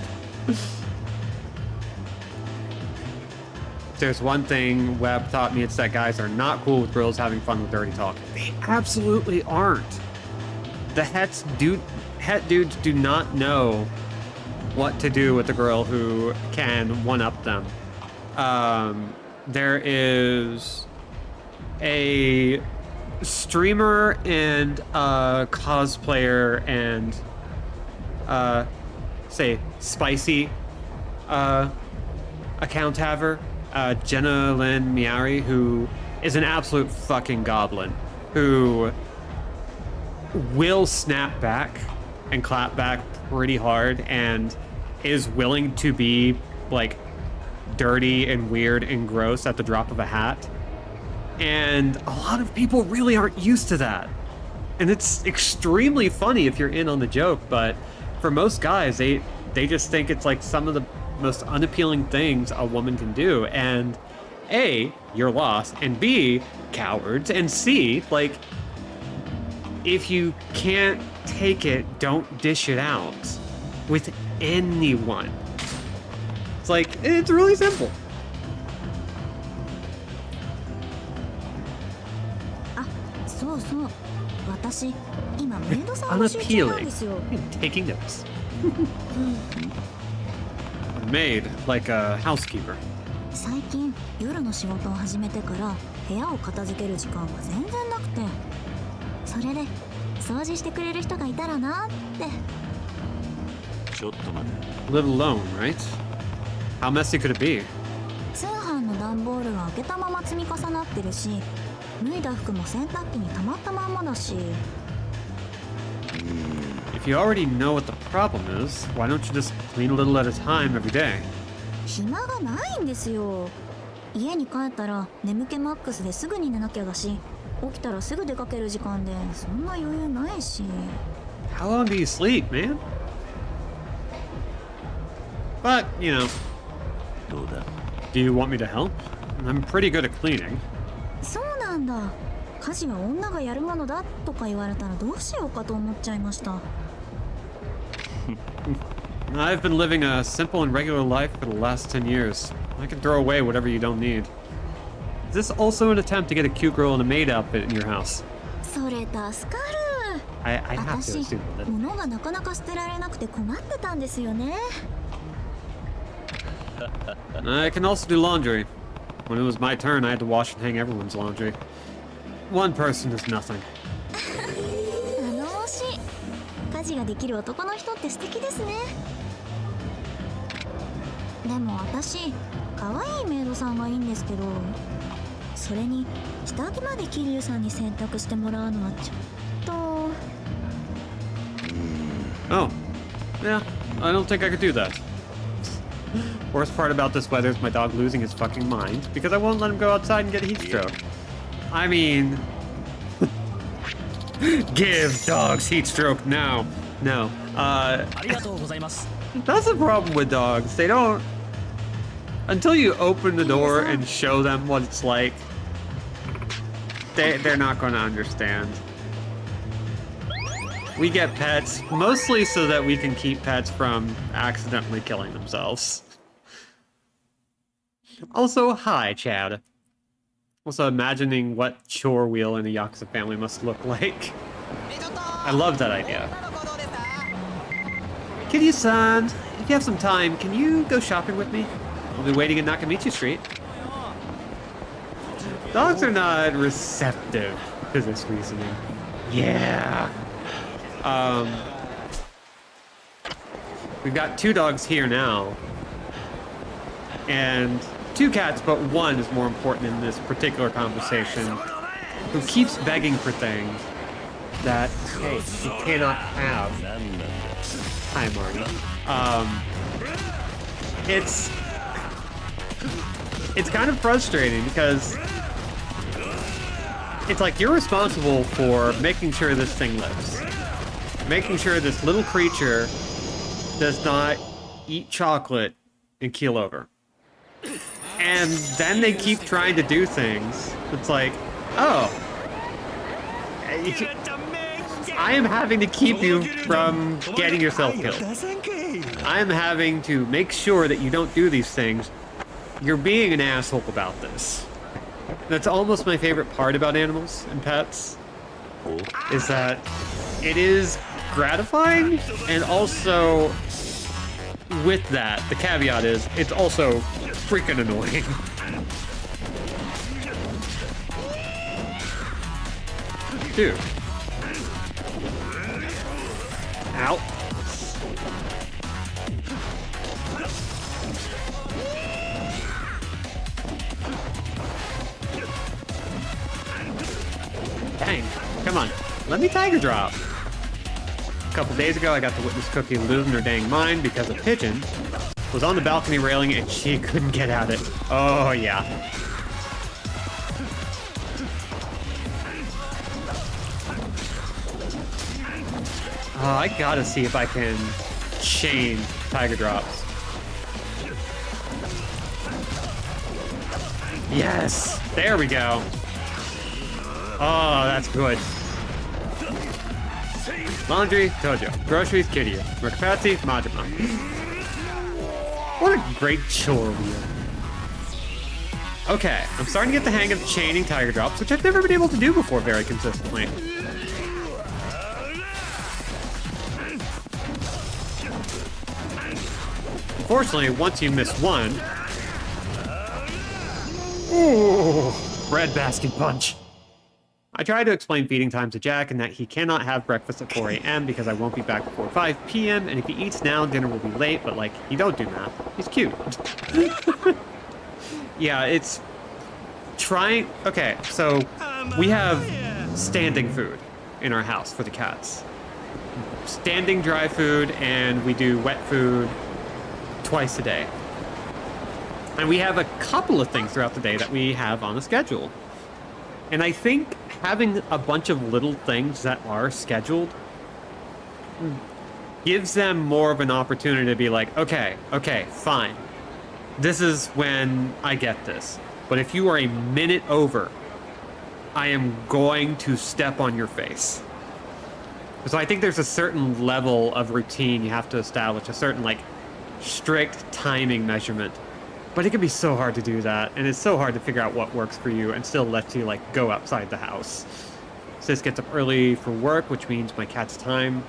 S1: There's one thing Webb taught me, it's that guys are not cool with girls having fun with dirty talk. They absolutely aren't. The het dudes do not know what to do with a girl who can one-up them. There is a streamer and a cosplayer and say spicy account haver, Jenna Lynn Miari, who is an absolute fucking goblin, who will snap back and clap back pretty hard and is willing to be like dirty and weird and gross at the drop of a hat. And a lot of people really aren't used to that. And it's extremely funny if you're in on the joke, but for most guys, they just think it's like some of the most unappealing things a woman can do. And A, you're lost, and B, cowards, and C, like, if you can't take it, don't dish it out with anyone. It's like, it's really simple.
S3: あ、そうそう。私、今メイドさんの集中なん
S1: Unappealing.
S3: ですよ。
S1: Taking notes. Maid, like a housekeeper.
S3: 最近夜の仕事を始めてから部屋を片付ける時間が全然なくて、それで掃除してくれる人がいたらなって。
S4: ちょっと待て。
S1: Live alone, right? How messy could it be?
S3: 通販の段ボールが開けたまま積み重なってるし、脱いだ服も洗濯機に溜まったまんまだし。
S1: If you already know what the problem is, why don't you just clean a little at a time every day?
S3: 暇がないんですよ。家に帰ったら眠気マックスですぐに寝なきゃだし、起きたらすぐ出かける時間でそんな余裕ないし。
S1: How long do you sleep, man? But, you know,
S4: どうだ。
S1: do you want me to help? I'm pretty good at cleaning.
S3: そうなんだ。家事は女がやるものだとか言われたらどうしようかと思っちゃいました。
S1: I've been living a simple and regular life for the last 10 years. I can throw away whatever you don't need. Is this also an attempt to get a cute girl in a maid outfit in your house?
S3: それ助かる。
S1: I have to
S3: 私
S1: assume that.
S3: 物がなかなか捨てられなくて困ってたんですよね。
S1: I can also do laundry. When it was my turn, I had to wash and hang everyone's laundry. One person is nothing.
S3: 惜しい。家事ができる男の人って素敵ですね。でも私、可愛いメイドさんがいいんですけど、それに下着まで桐生さんに洗濯してもらうのはちょっと。
S1: Oh, yeah, I don't think I could do that. Worst part about this weather is my dog losing his fucking mind because I won't let him go outside and get a heat stroke. I mean, give dogs heat stroke now. No. That's the problem with dogs. They don't... Until you open the door and show them what it's like, they're not going to understand. We get pets mostly so that we can keep pets from accidentally killing themselves. Also, hi, Chad. Also, imagining what chore wheel in a Yakuza family must look like. I love that idea. Kiryu-san, if you have some time, can you go shopping with me? I'll be waiting in Nakamichi Street. Dogs are not receptive to this reasoning. Yeah. We've got 2 dogs here now. And 2 cats, but 1 is more important in this particular conversation, who keeps begging for things that, hey, you cannot have. Hi, Marty. It's kind of frustrating because it's like you're responsible for making sure this thing lives. Making sure this little creature does not eat chocolate and keel over. And then they keep trying to do things. It's like, oh, I am having to keep you from getting yourself killed. I am having to make sure that you don't do these things. You're being an asshole about this. That's almost my favorite part about animals and pets, is that it is gratifying, and also with that, the caveat is it's also freaking annoying. Dude. Ow. Dang. Come on. Let me tiger drop. A couple days ago, I got to witness Cookie losing her dang mind because a pigeon was on the balcony railing and she couldn't get at it. Oh, yeah. Oh, I gotta see if I can chain tiger drops. Yes! There we go. Oh, that's good. Laundry, Tojo. Groceries, Kiryu. Mercapazzi, Majima. What a great chore wheel. Okay, I'm starting to get the hang of chaining tiger drops, which I've never been able to do before very consistently. Unfortunately, once you miss one... Ooh, bread basket punch. I tried to explain feeding times to Jack and that he cannot have breakfast at 4 a.m. because I won't be back before 5 p.m. and if he eats now, dinner will be late, but like, he don't do that. He's cute. Yeah, it's trying... Okay, so we have standing food in our house for the cats. Standing dry food, and we do wet food twice a day. And we have a couple of things throughout the day that we have on the schedule. And I think having a bunch of little things that are scheduled gives them more of an opportunity to be like, okay, fine. This is when I get this. But if you are a minute over, I am going to step on your face. So I think there's a certain level of routine you have to establish, a certain like strict timing measurement. But it can be so hard to do that, and it's so hard to figure out what works for you and still lets you like go outside the house. Sis gets up early for work, which means my cat's time.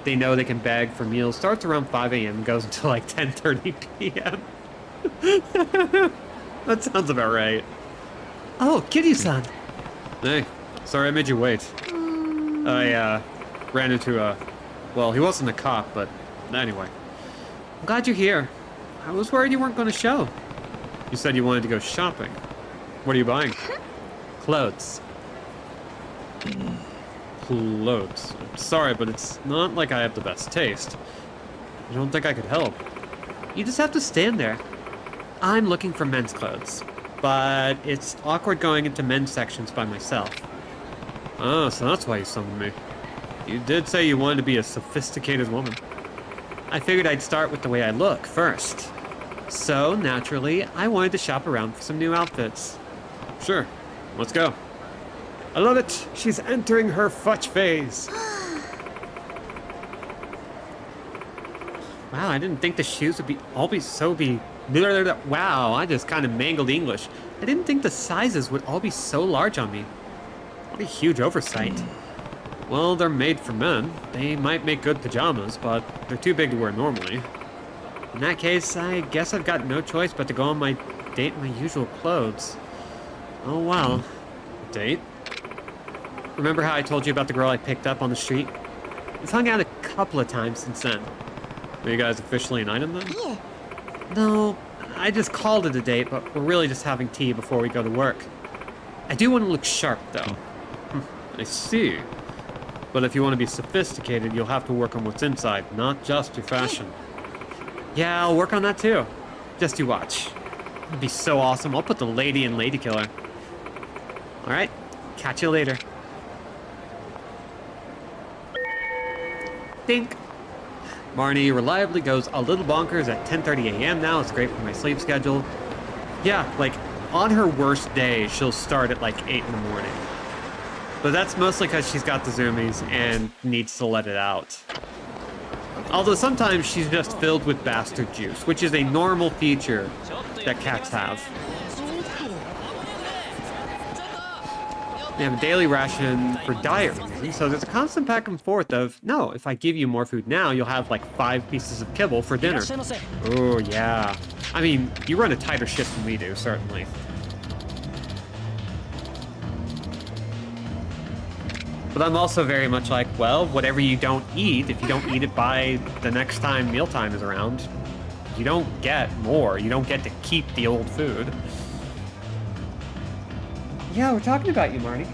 S1: They know they can beg for meals. Starts around 5 a.m. goes until like 10:30 p.m. That sounds about right. Oh, Kiryu-san. Hey, sorry I made you wait. I ran into a... Well, he wasn't a cop, but anyway. I'm glad you're here. I was worried you weren't going to show. You said you wanted to go shopping. What are you buying? Clothes. Clothes. I'm sorry, but it's not like I have the best taste. I don't think I could help. You just have to stand there. I'm looking for men's clothes, but it's awkward going into men's sections by myself. Oh, so that's why you summoned me. You did say you wanted to be a sophisticated woman. I figured I'd start with the way I look first. So, naturally, I wanted to shop around for some new outfits. Sure, let's go. I love it. She's entering her futch phase. Wow, I didn't think the shoes would be Wow, I just kind of mangled English. I didn't think the sizes would all be so large on me. What a huge oversight. Well, they're made for men. They might make good pajamas, but they're too big to wear normally. In that case, I guess I've got no choice but to go on my date in my usual clothes. Oh well. Date? Remember how I told you about the girl I picked up on the street? We've hung out a couple of times since then. Are you guys officially an item then? Yeah. No, I just called it a date, but we're really just having tea before we go to work. I do want to look sharp, though. I see. But if you want to be sophisticated, you'll have to work on what's inside, not just your fashion. Yeah, I'll work on that too. Just you watch. It'd be so awesome. I'll put the lady in Lady Killer. Alright, catch you later. Dink. Marnie reliably goes a little bonkers at 10:30 a.m. now. It's great for my sleep schedule. Yeah, like, on her worst day, she'll start at like 8 in the morning. But that's mostly because she's got the zoomies and needs to let it out. Although sometimes she's just filled with bastard juice, which is a normal feature that cats have. They have a daily ration for diet reasons, so there's a constant back and forth of, no, if I give you more food now, you'll have like 5 pieces of kibble for dinner. Oh, yeah. I mean, you run a tighter shift than we do, certainly. But I'm also very much like, well, whatever you don't eat, if you don't eat it by the next time mealtime is around, you don't get more. You don't get to keep the old food. Yeah, we're talking about you, Marnie.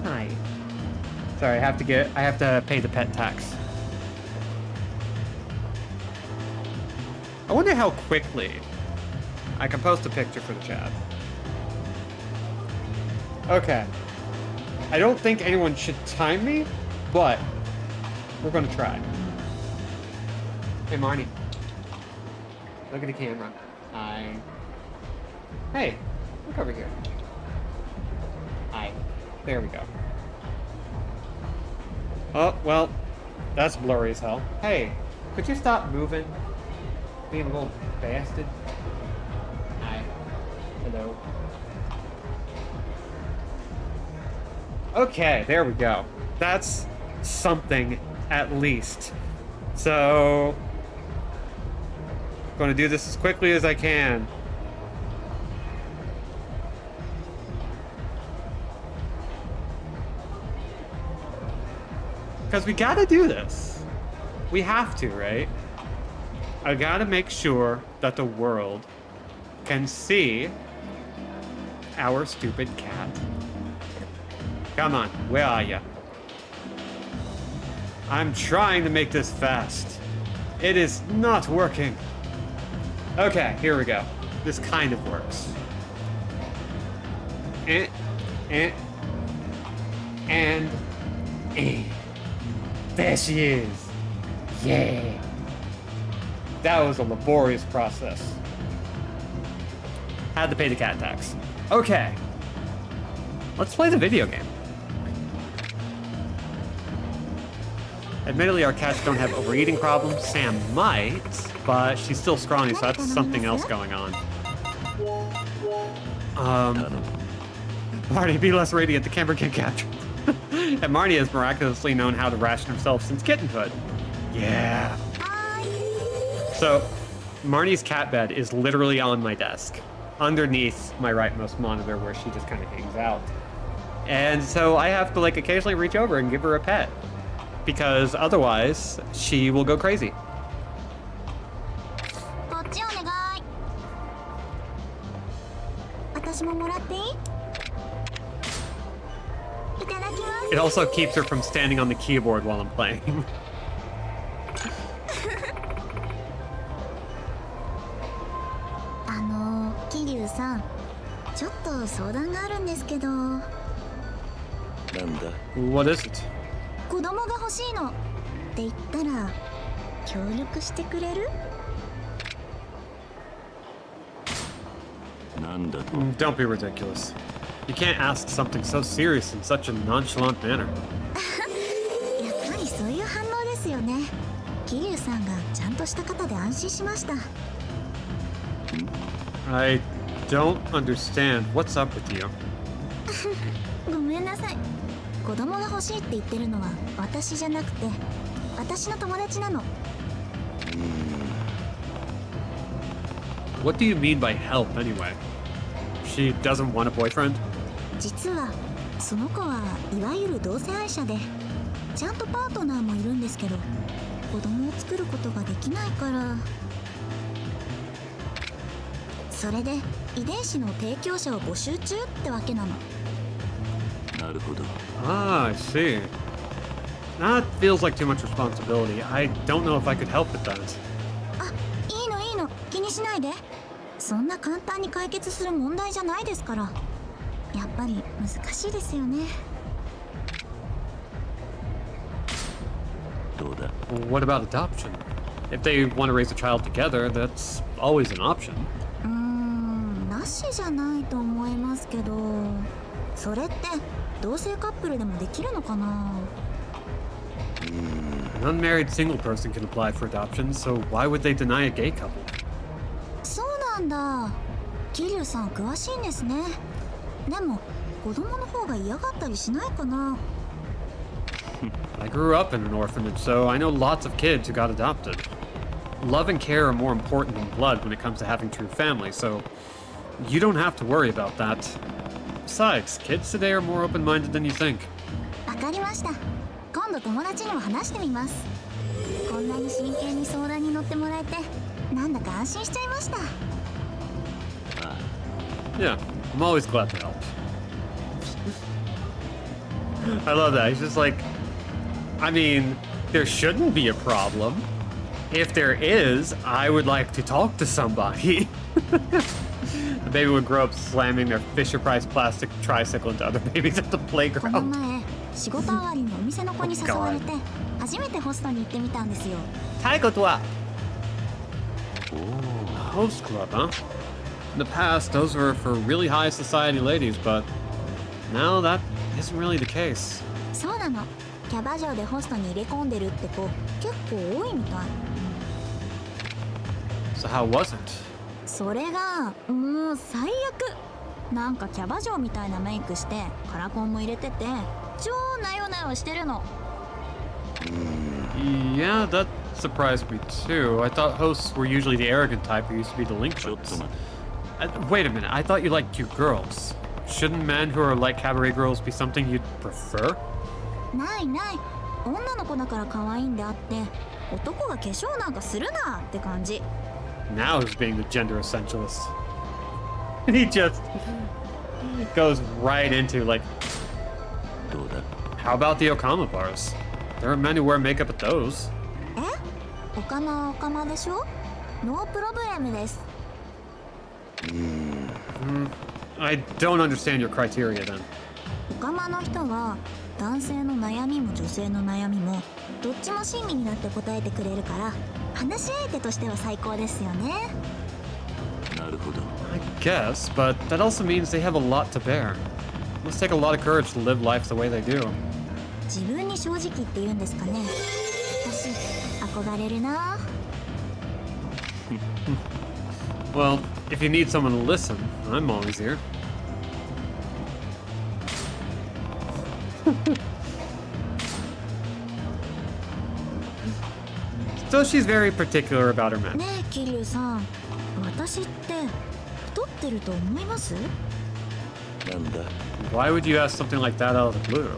S1: Hi. Sorry, I have to pay the pet tax. I wonder how quickly I can post a picture for the chat. Okay. I don't think anyone should time me, but We're gonna try. Hey, Marnie. Look at the camera. Hi. Hey, look over here. Hi. There we go. Oh, well, that's blurry as hell. Hey, could you stop moving? Being a little bastard. Hi. Hello. Okay, there we go. That's something at least. So, going to do this as quickly as I can. Because we gotta do this. We have to, right? I gotta make sure that the world can see our stupid cat. Come on, where are you? I'm trying to make this fast. It is not working. Okay, here we go. This kind of works. And there she is. Yeah. That was a laborious process. Had to pay the cat tax. Okay. Let's play the video game. Admittedly, our cats don't have overeating problems. Sam might, but she's still scrawny, so that's something else going on. Marty, be less radiant. The camera can't capture. And Marty has miraculously known how to ration himself since kittenhood. Yeah. So, Marnie's cat bed is literally on my desk, underneath my rightmost monitor where she just kind of hangs out. And so I have to like occasionally reach over and give her a pet, because otherwise she will go crazy. It also keeps her from standing on the keyboard while I'm playing.
S3: Kiryu さん、ちょっと相談があるんですけど。
S4: なんだ
S1: What is it?
S3: 子供が欲しいのって言ったら協力してくれる？
S4: なんだと
S1: Don't be ridiculous. You can't ask something so serious in such a nonchalant manner.
S3: やっぱりそういう反応ですよね。Kiryu さんがちゃんとした方で安心しました。
S1: I don't understand. What's up with you?
S3: ごめんなさい。子供が欲しいって言ってるのは私じゃなくて、私の友達なの。
S1: What do you mean by help anyway? She doesn't want a boyfriend?
S3: 実はその子はいわゆる同性愛者で、ちゃんとパートナーもいるんですけど、子供を作ることができないから。それで遺伝子の提供者を募集中ってわけなの。
S4: なるほど
S1: Ah, I see. That feels like too much responsibility. I don't know if I could help with that.
S3: あ、いいのいいの、気にしないで。そんな簡単に解決する問題じゃないですから。やっぱり難しいですよね。
S4: どうだ
S1: What about adoption? If they want to raise a child together, that's always an option.
S3: なしじゃないと思いますけど、それって同性カップルでもできるのかな？
S1: An unmarried single person can apply for adoption, so why would they deny a gay couple?
S3: そうなんだ。Kiryu さん詳しいんですね。でも子供の方が嫌がったりしないかな？
S1: I grew up in an orphanage, so I know lots of kids who got adopted. Love and care are more important than blood when it comes to having true family, so you don't have to worry about that. Besides, kids today are more open-minded than you think.
S3: わかりました。今度友達にも話してみます。こんなに真剣に相談に乗ってもらえて、なんだか安心しちゃいました。
S1: Yeah, I'm always glad to help. I love that. He's just like, I mean, there shouldn't be a problem. If there is, I would like to talk to somebody. The baby would grow up slamming their Fisher-Price plastic tricycle into other babies at the
S3: この
S1: playground.
S3: 前仕事終わりにお店の子に誘われて初めてホストに行ってみたんですよ。
S1: タイコとは Host club, huh? In the past, those were for really high society ladies, but now that isn't really the case.
S3: そうなの。キャバ嬢でホストに入れ込んでるって子結構多いみたい。
S1: So how was it?
S3: それがもう最悪。なんかキャバ嬢みたいなメイクしてカラコンも入れてて超なよなよしてるの。
S1: Yeah, that surprised me too. I thought hosts were usually the arrogant type who used to be delinquents. Wait a minute, I thought you liked cute girls. Shouldn't men who are like cabaret girls be something you'd prefer?
S3: ないない。女の子だから可愛いんであって男が化粧なんかするなって感じ。
S1: Now he's being the gender essentialist. He just goes right into like, how about the Okama bars? There are men who wear makeup at those.
S3: え？おかまおかまでしょ？ノープロブレムです。
S1: I don't understand your criteria then.
S3: おかまの人は男性の悩みも女性の悩みもどっちも親身になって答えてくれるから話し相手としては最高ですよね。
S4: なるほど。
S1: I guess, but that also means they have a lot to bear. It must take a lot of courage to live life the way they do.
S3: 自分に正直って言うんですかね。私憧れるな。
S1: Well, if you need someone to listen, I'm always here. So she's very particular about her men.
S3: ねえ桐生さん、私って太ってると思います？
S4: なんだ。
S1: Why would you ask something like that out of the blue?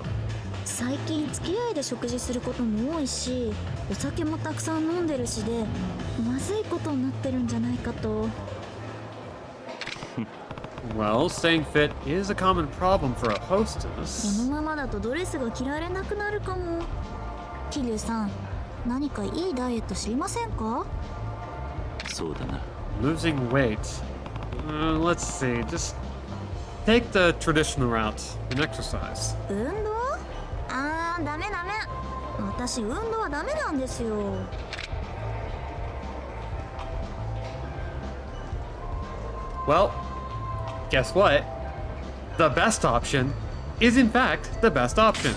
S3: 最近付き合いで食事することも多いしお酒もたくさん飲んでるしでまずいことになってるんじゃないかと。
S1: Well, staying fit is a common problem for a
S3: こ
S1: hostess.
S3: のままだとドレスが着られなくなるかも。桐生さん、何かいいダイエット知りませんか？
S4: そうだな。
S1: Losing weight. Let's see. Just take the traditional route and exercise.
S3: 運動？ダメダメ。私運動はダメなんですよ。
S1: Well, guess what? The best option is in fact the best option.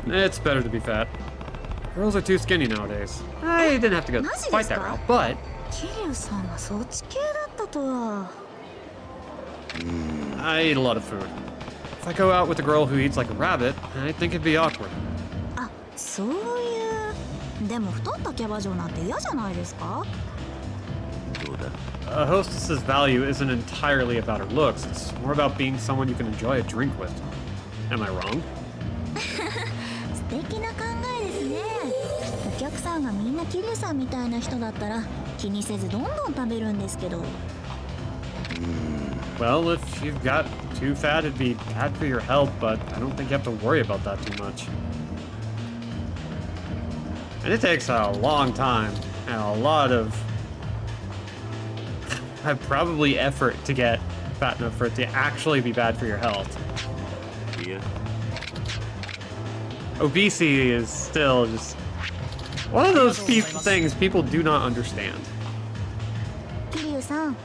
S1: It's better to be fat. Girls are too skinny nowadays. I didn't have to go quite that route, but
S3: 桐生さんはそっち系だったとは。
S1: I eat a lot of food. If I go out with a girl who eats like a rabbit, I think it'd be awkward.
S3: あ、そういう。でも太ったキャバ嬢なんて嫌じゃないですか？
S4: どうだ。
S1: A hostess's value isn't entirely about her looks. It's more about being someone you can enjoy a drink with. Am I wrong?
S3: 素敵な考えですね。お客さんがみんな桐生さんみたいな人だったら気にせずどんどん食べるんですけど。
S1: Well, if you've got too fat, it'd be bad for your health, but I don't think you have to worry about that too much. And it takes a long time and a lot of probably effort to get fat enough for it to actually be bad for your health.
S4: いや、
S1: Obesity is still just one of those things people do not understand.
S3: 桐生さん。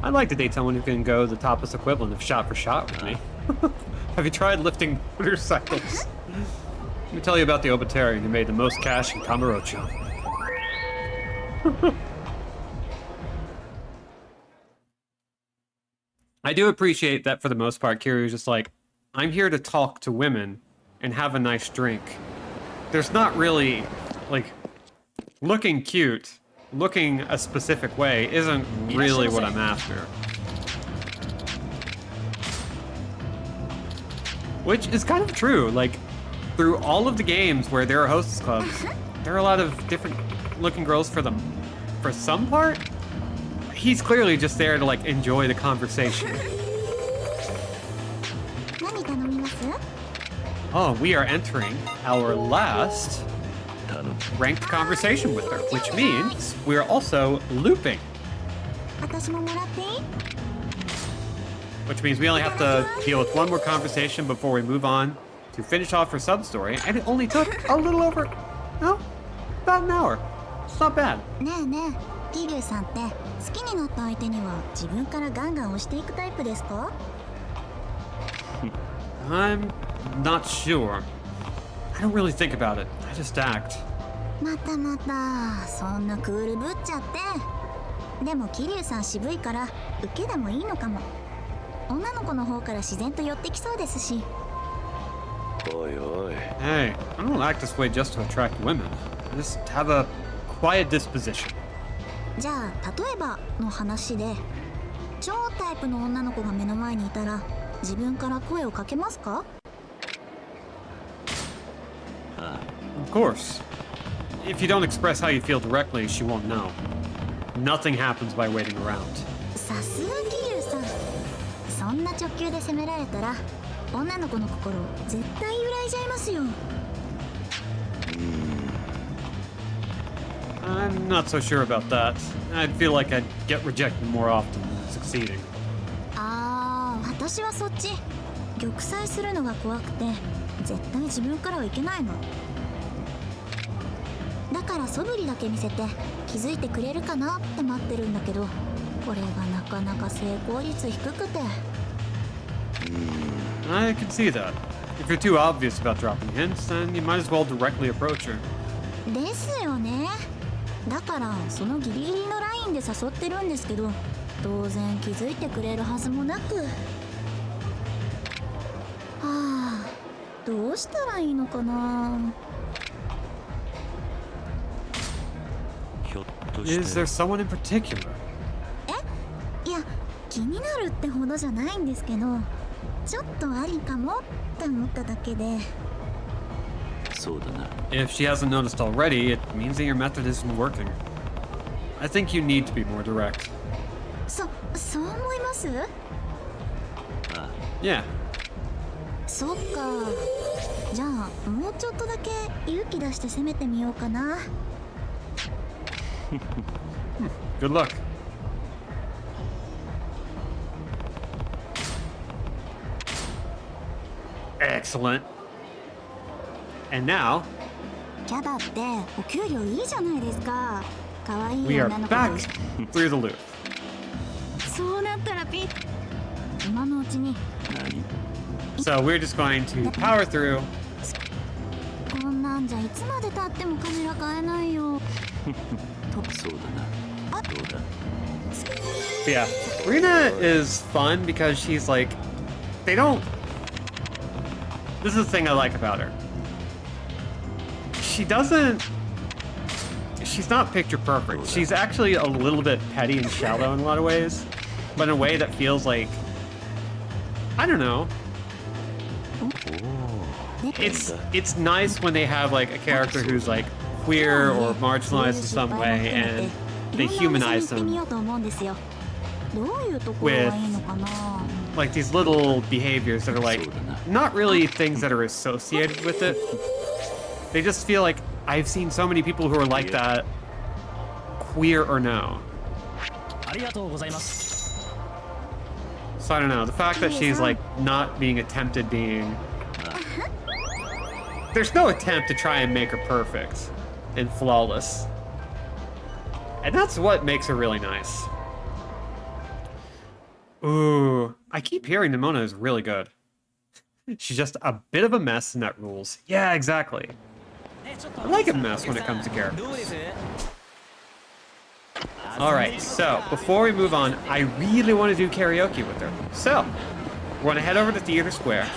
S1: I'd like to date someone who can go the topless equivalent of shot for shot with me. Have you tried lifting motorcycles? Let me tell you about the Obitarian who made the most cash in Kamurocho. I do appreciate that for the most part, Kiryu's just like, I'm here to talk to women and have a nice drink. There's not really, like, looking cute, looking a specific way isn't really what I'm after. Which is kind of true, like, through all of the games where there are hostess clubs, there are a lot of different looking girls for them. For some part, he's clearly just there to, like, enjoy the conversation.
S3: 何頼みます？
S1: Oh, we are entering our last
S4: 頼む。
S1: ranked conversation with her, which means we are also looping.
S3: 私ももらっていい？
S1: which means we only have to deal with one more conversation before we move on to finish off her sub-story, and it only took a little over, no, about an hour. It's not bad.
S3: ねえねえ、桐生さんって好きになった相手には自分からガンガン押していくタイプですか？
S1: I'm not sure. I don't really think about it. I just act.
S3: またまた、そんなクールぶっちゃって。でも桐生さん渋いから受けでもいいのかも。女の子の方から自然と寄ってきそうですし。
S4: おいおい。
S1: Hey, I don't act this way just to attract women. I just have a quiet disposition.
S3: じゃあ例えばの話で、超タイプの女の子が目の前にいたら自分から声をかけますか？
S1: Of course. If you don't express how you feel directly, she won't know. Nothing happens by waiting around.
S3: さすが桐生さん。そんな直球で攻められたら女の子の心絶対揺らいじゃいますよ。
S1: I'm not so sure about that. I'd feel like I'd get rejected more often than succeeding.
S3: ああ、私はそっち。玉砕するのが怖くて絶対自分からはいけないの。だから素振りだけ見せて気づいてくれるかなって待ってるんだけど、これがなかなか成功率低くて。
S1: I can see that. If you're too obvious about dropping hints, then you might as well directly approach her.
S3: ですよね。だからそのギリギリのラインで誘ってるんですけど、当然気づいてくれるはずもなく。はあ、どうしたらいいのかな。
S4: ひょっとし
S1: Is
S4: て
S1: there someone in particular?
S3: いや、気になるってほどじゃないんですけど、ちょっとありかもって思っただけで。
S4: そうだな。
S1: If she hasn't noticed already, it means that your method isn't working. I think you need to be more direct.
S3: そう思います？
S1: Yeah.
S3: そっか。じゃあもうちょっとだけ勇気出して攻めてみようかな。
S1: Good luck. Excellent. And now
S3: キャバってお給料いいじゃないですか。可愛い
S1: we are
S3: 女の子
S1: back
S3: と
S1: through the loop.
S3: そうなったらピッ。今のうちに。
S1: So we're just going to power through.
S3: こんなんじゃいつまで経ってもカメラ変えないよ。
S4: そうだな。どうだ。
S1: But yeah, Rina is fun because she's like, they don't. This is the thing I like about her. She's not picture perfect. She's actually a little bit petty and shallow in a lot of ways, but in a way that feels like, I don't know. It's nice when they have like a character who's like queer or marginalized in some way and they humanize them with like these little behaviors that are like not really things that are associated with it. They just feel like I've seen so many people who are like that, queer or no. So I don't know, the fact that she's like not being attempted being... There's no attempt to try and make her perfect and flawless. And that's what makes her really nice. Ooh, I keep hearing Nimona is really good. She's just a bit of a mess and that rules. Yeah, exactly. I like a mess when it comes to characters. Alright, so before we move on, I really want to do karaoke with her. So, we're going to head over to Theater Square.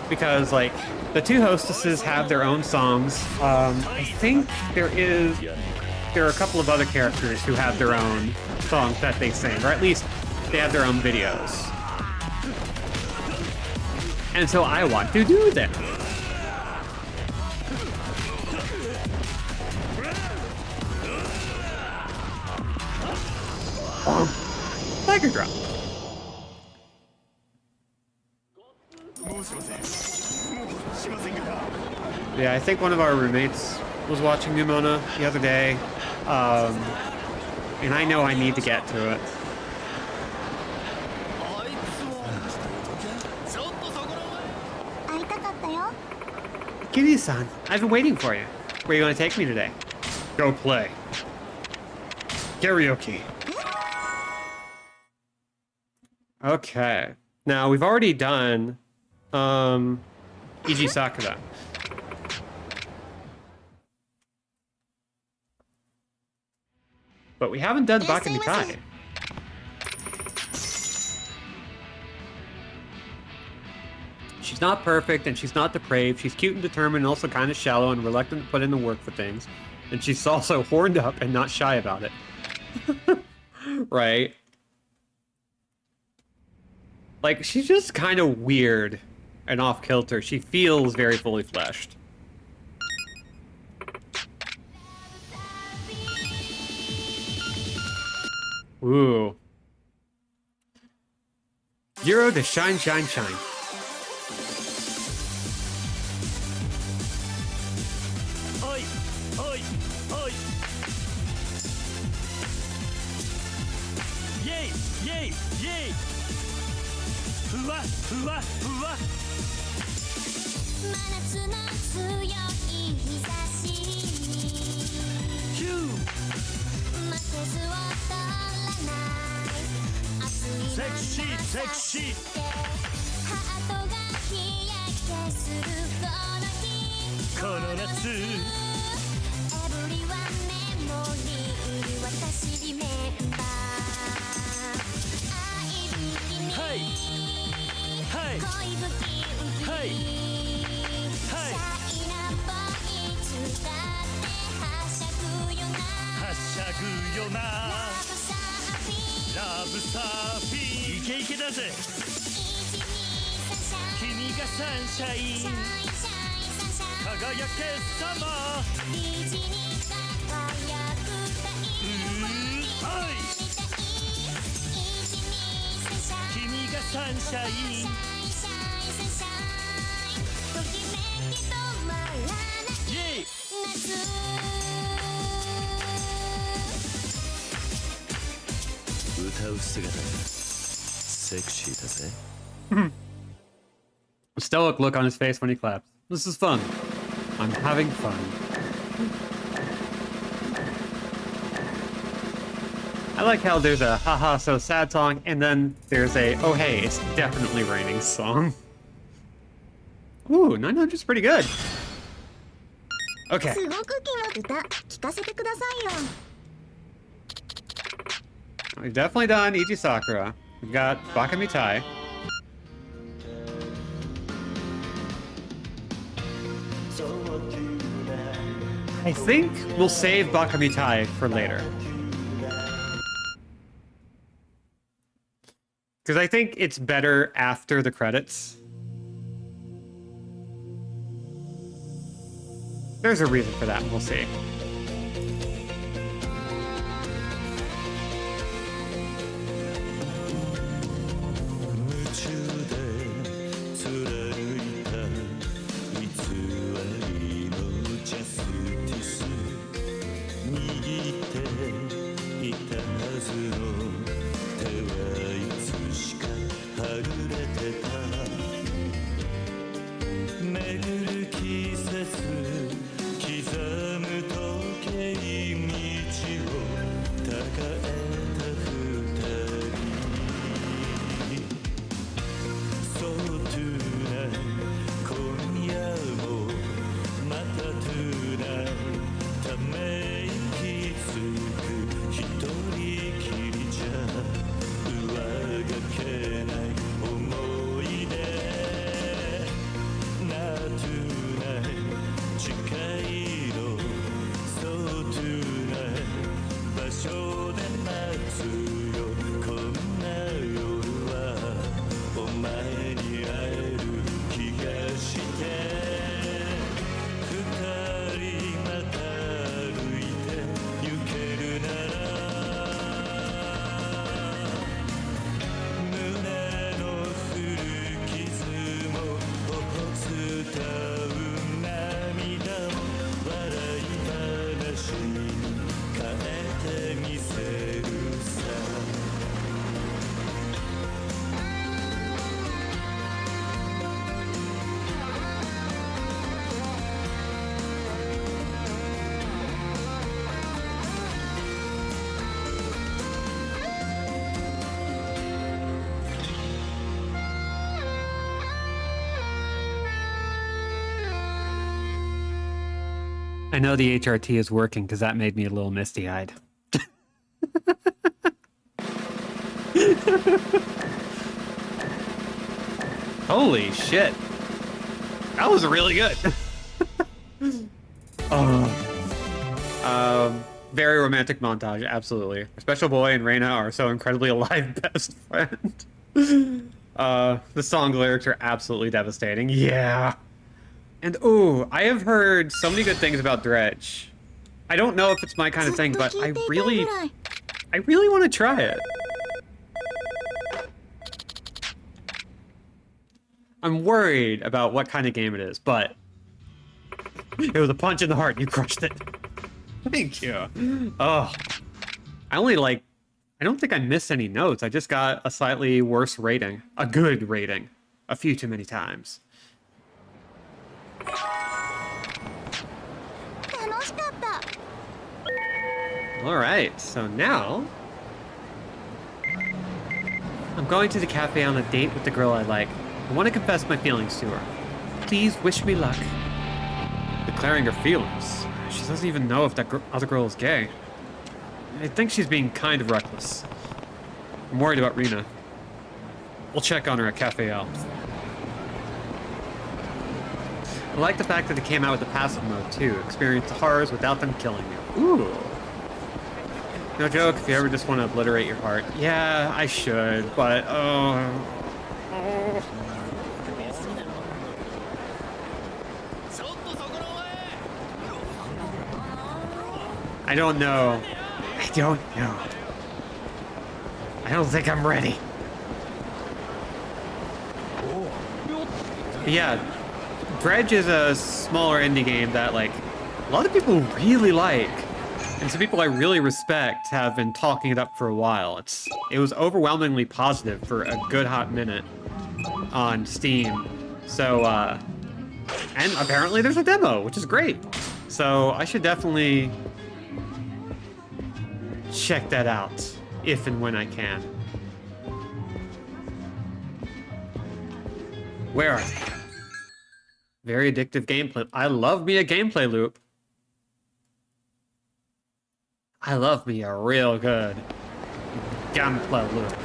S1: Because, like, the two hostesses have their own songs. I think there are a couple of other characters who have their own songs that they sing, or at least they have their own videos. And so I want to do them. Tiger drop. Yeah, I think one of our roommates was watching Nimona the other day, and I know I need to get to it. Kiryu-san, I've been waiting for you. Where are you going to take me today? Go play. Karaoke. Okay. Now, we've already done, Iji Sakura. But we haven't done Bakamitai. She's not perfect, and she's not depraved. She's cute and determined, and also kind of shallow and reluctant to put in the work for things. And she's also horned up and not shy about it. Right? Like, she's just kind of weird and off-kilter. She feels very fully fleshed. Ooh. Zero to shine, shine, shine.
S5: Oi, oi, oi. Yay, yay, yay. Fuwa, fuwa, fuwa.
S6: 真夏の強い日差しに
S5: Phew.
S6: 負けず劣らない熱い
S5: Sexy, sexy.
S6: ハートが日焼けするこの日
S5: この夏。
S6: エブリワンメモリー私リメンバー愛吹きに
S5: はいはい
S6: 恋吹き浮き
S5: はい
S6: シャイなボイスだってはしゃぐよな
S5: はしゃぐよな。
S6: ラブサーフィン
S5: ラブサーフィン。イケイケだぜ。君がサンシャイン。輝けサマー。はい。君がサンシャイン。イェイ。歌う姿がセクシーだぜ。
S1: Stoic look on his face when he claps. This is fun. I'm having fun. I like how there's a haha so sad song, and then there's a oh hey, it's definitely raining song. Ooh, 900's pretty good. Okay.
S3: すごく気持ち歌聞かせてくださいよ。
S1: We've definitely done Iji Sakura. We've got Bakamitai. I think we'll save Bakamitai for later. Because I think it's better after the credits. There's a reason for that, we'll see. I know the HRT is working because that made me a little misty-eyed. Holy shit. That was really good. Very romantic montage, absolutely. Special Boy and Reina are so incredibly alive best friend. The song lyrics are absolutely devastating. Yeah. And ooh, I have heard so many good things about Dredge. I don't know if it's my kind of thing, but I really want to try it. I'm worried about what kind of game it is, but it was a punch in the heart. You crushed it. Thank you. Oh, I don't think I missed any notes. I just got a slightly worse rating. A good rating. A few too many times. Alright, so now I'm going to the cafe on a date with the girl I like. I want to confess my feelings to her. Please wish me luck. Declaring her feelings. She doesn't even know if that other girl is gay. I think she's being kind of reckless. I'm worried about Rina. We'll check on her at Cafe L. I like the fact that it came out with the passive mode too. Experience the horrors without them killing you. Ooh. No joke, if you ever just want to obliterate your heart. Yeah, I should, but I don't know. I don't know. I don't think I'm ready. But yeah, Dredge is a smaller indie game that, like, a lot of people really like. And some people I really respect have been talking it up for a while. It was overwhelmingly positive for a good hot minute on Steam. So, and apparently there's a demo, which is great. So I should definitely check that out if and when I can. Where are they? Very addictive gameplay. I love me a gameplay loop. I love me a real good gameplay loop.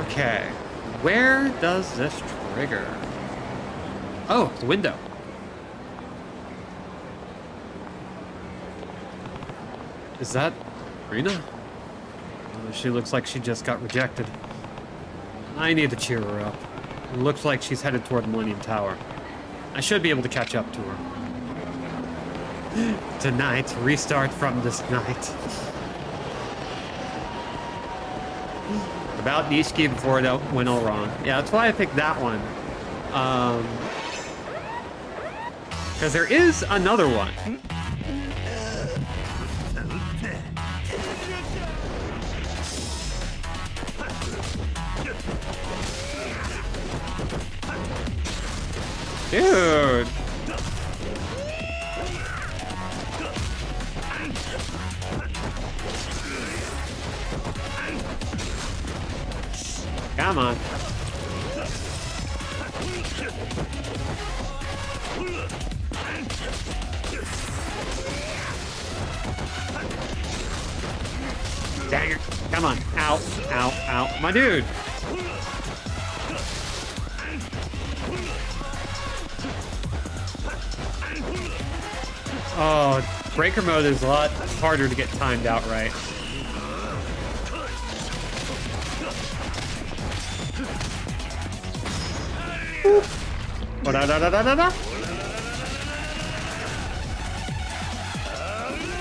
S1: Okay, where does this trigger? Oh, the window. Is that Rina? Oh, she looks like she just got rejected. I need to cheer her up. It looks like she's headed toward the Millennium Tower. I should be able to catch up to her. Tonight, restart from this night. About Nishiki before it went all wrong. Yeah, that's why I picked that one. Because there is another one. Dude. Come on. Dang it. Come on. Ow. Ow. Ow. My dude. Oh, breaker mode is a lot harder to get timed out right. Oh, da da da da da da.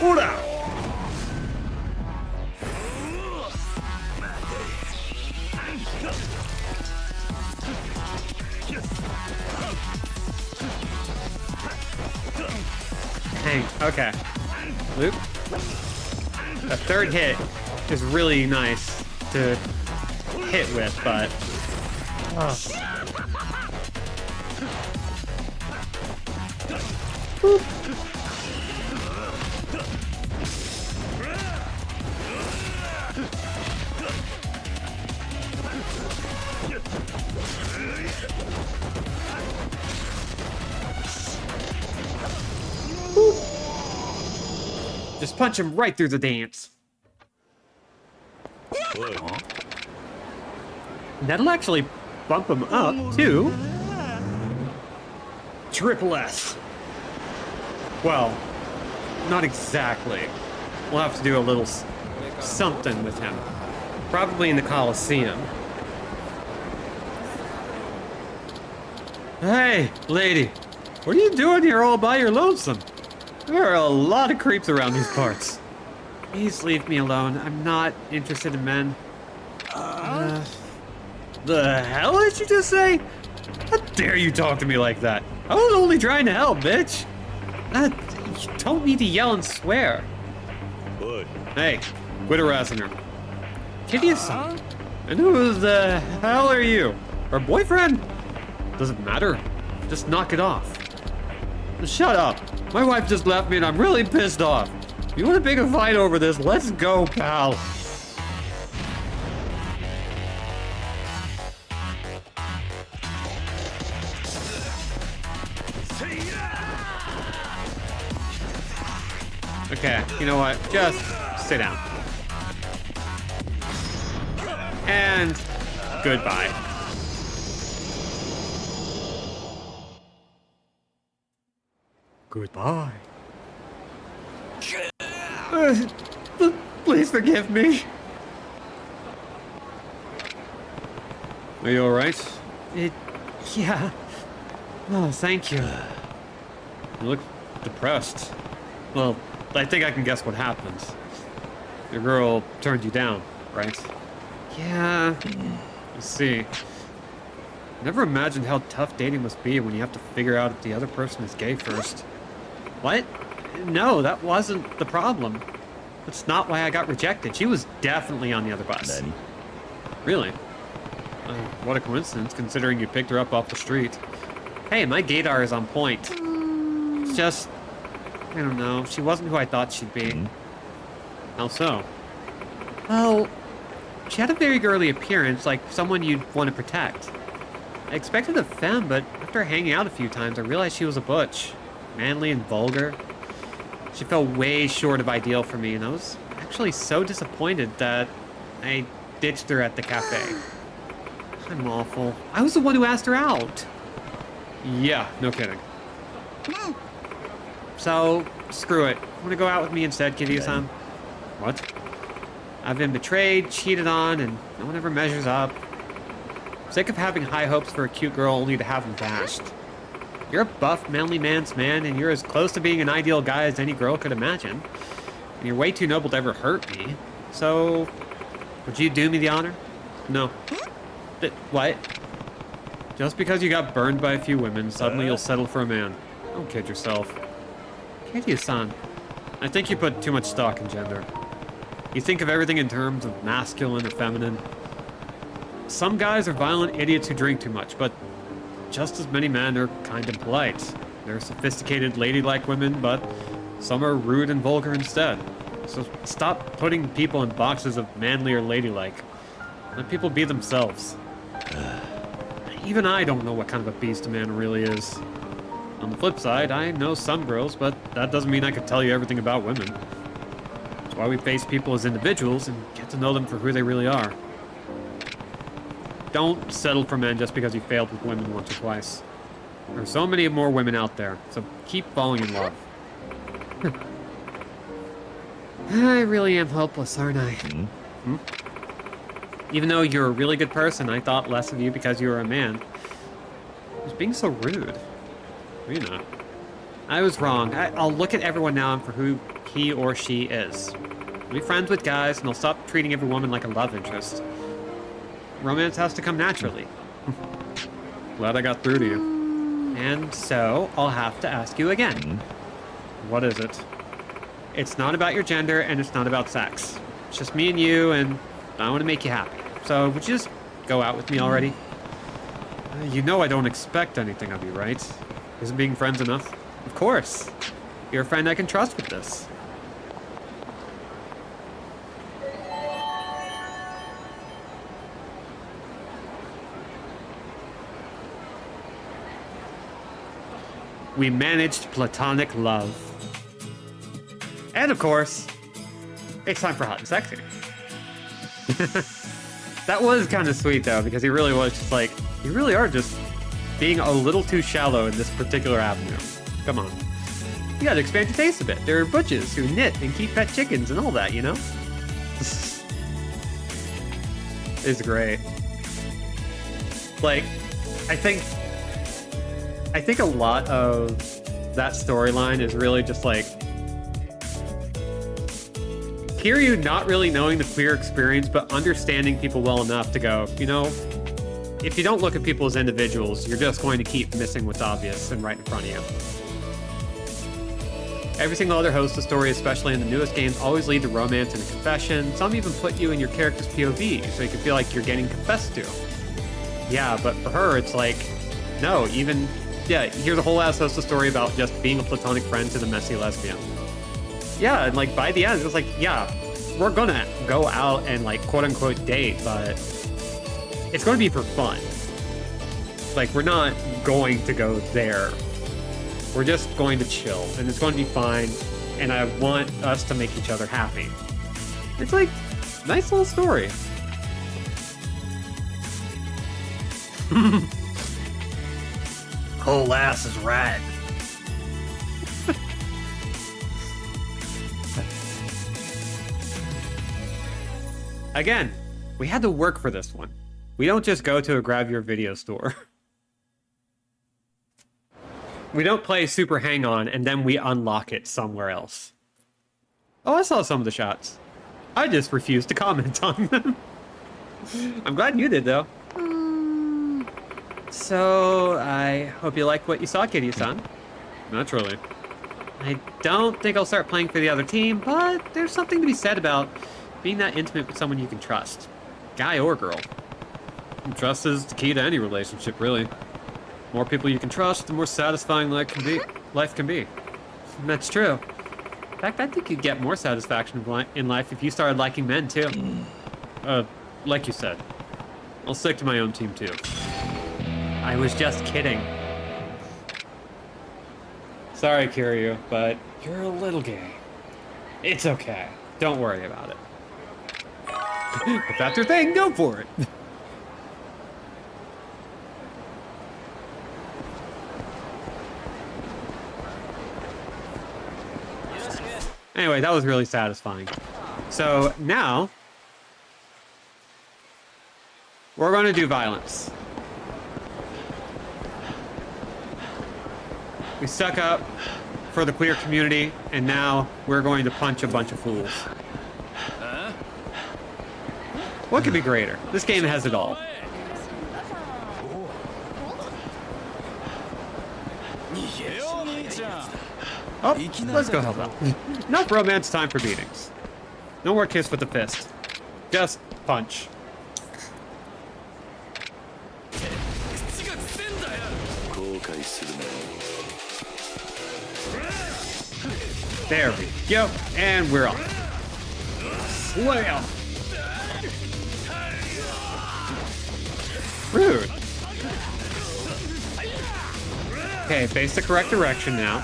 S1: Ura. Dang, okay. Loop. The third hit is really nice to hit with, but... Oh. Boop. punch him right through the dance. That'll actually bump him up to Triple S. Well, not exactly. We'll have to do a little something with him. Probably in the Coliseum. Hey, lady. What are you doing here all by your lonesome? There are a lot of creeps around these parts. Please leave me alone. I'm not interested in men. The hell did you just say? How dare you talk to me like that? I was only trying to help, bitch. You don't need to yell and swear. Hey, quit harassing her. Kiryu-san. And who the hell are you? Her boyfriend? Doesn't matter. Just knock it off. Shut up. My wife just left me and I'm really pissed off. You want to pick a fight over this? Let's go, pal. Okay, you know what? Just sit down. And goodbye. Goodbye. Please forgive me. Are you alright? Yeah. Oh, thank you. You look depressed. Well, I think I can guess what happened. Your girl turned you down, right? Yeah. I see. Never imagined how tough dating must be when you have to figure out if the other person is gay first. What? No, that wasn't the problem. That's not why I got rejected. She was definitely on the other bus.
S4: Nani?
S1: Really? What a coincidence, considering you picked her up off the street. Hey, my gaydar is on point. It's just... I don't know. She wasn't who I thought she'd be. How so? Well, she had a very girly appearance, like someone you'd want to protect. I expected a femme, but after hanging out a few times, I realized she was a butch. Manly and vulgar. She fell way short of ideal for me, and I was actually so disappointed that I ditched her at the cafe. I'm awful. I was the one who asked her out. Yeah, no kidding. So, screw it. Want to go out with me instead, Kiryu-san? What? I've been betrayed, cheated on, and no one ever measures up. Sick of having high hopes for a cute girl only to have them dashed. You're a buff, manly man's man, and you're as close to being an ideal guy as any girl could imagine. And you're way too noble to ever hurt me. So, would you do me the honor? No. What? Just because you got burned by a few women, suddenly you'll settle for a man. Don't kid yourself. Kiryu-san, I think you put too much stock in gender. You think of everything in terms of masculine or feminine. Some guys are violent idiots who drink too much, but just as many men are kind and polite. They're sophisticated, ladylike women, but some are rude and vulgar instead. So stop putting people in boxes of manly or ladylike. Let people be themselves. Even I don't know what kind of a beast a man really is. On the flip side, I know some girls, but that doesn't mean I could tell you everything about women. That's why we face people as individuals and get to know them for who they really are. Don't settle for men just because you failed with women once or twice. There are so many more women out there, so keep falling in love. I really am hopeless, aren't I? Even though you're a really good person, I thought less of you because you were a man. I was being so rude. Rina. I was wrong. I'll look at everyone now for who he or she is. I'll be friends with guys, and I'll stop treating every woman like a love interest. Romance has to come naturally. Glad I got through to you. And so, I'll have to ask you again. What is it? It's not about your gender, and it's not about sex. It's just me and you, and I want to make you happy. So, would you just go out with me already? You know I don't expect anything of you, right? Isn't being friends enough? Of course. You're a friend I can trust with this. We managed platonic love. And of course, it's time for Hot and Sexy. That was kind of sweet though, because he really was just like, you really are just being a little too shallow in this particular avenue. Come on. You gotta expand your taste a bit. There are butches who knit and keep pet chickens and all that, you know? It's great. Like, I think a lot of that storyline is really just like Kiryu not really knowing the queer experience, but understanding people well enough to go, you know, if you don't look at people as individuals, you're just going to keep missing what's obvious and right in front of you. Every single other Hosta story, especially in the newest games, always lead to romance and a confession. Some even put you in your character's POV, so you can feel like you're getting confessed to. Yeah, but for her, it's like, no, here's a whole ass Hosta story about just being a platonic friend to the messy lesbian. Yeah, and like by the end, it's like, yeah, we're gonna go out and like quote unquote date, but it's gonna be for fun. Like, we're not going to go there. We're just going to chill, and it's going to be fine, and I want us to make each other happy. It's like, nice little story. Whole ass is right. Again, we had to work for this one. We don't just go to a grab your video store. We don't play Super Hang-On and then we unlock it somewhere else. Oh, I saw some of the shots. I just refused to comment on them. I'm glad you did, though. So, I hope you like what you saw, Kiryu-san. Naturally. I don't think I'll start playing for the other team, but there's something to be said about being that intimate with someone you can trust. Guy or girl. And trust is the key to any relationship, really. The more people you can trust, the more satisfying life can be. And that's true. In fact, I think you'd get more satisfaction in life if you started liking men, too. Like you said. I'll stick to my own team, too. I was just kidding. Sorry, Kiryu, but you're a little gay. It's okay. Don't worry about it. If that's your thing, go for it. Anyway, that was really satisfying. So now, we're going to do violence. We stuck up for the queer community, and now we're going to punch a bunch of fools. What could be greater? This game has it all. Oh, let's go help out. Enough romance, time for beatings. No more kiss with the fist. Just punch. There we go, and we're off. Slam! Rude. Okay, face the correct direction now.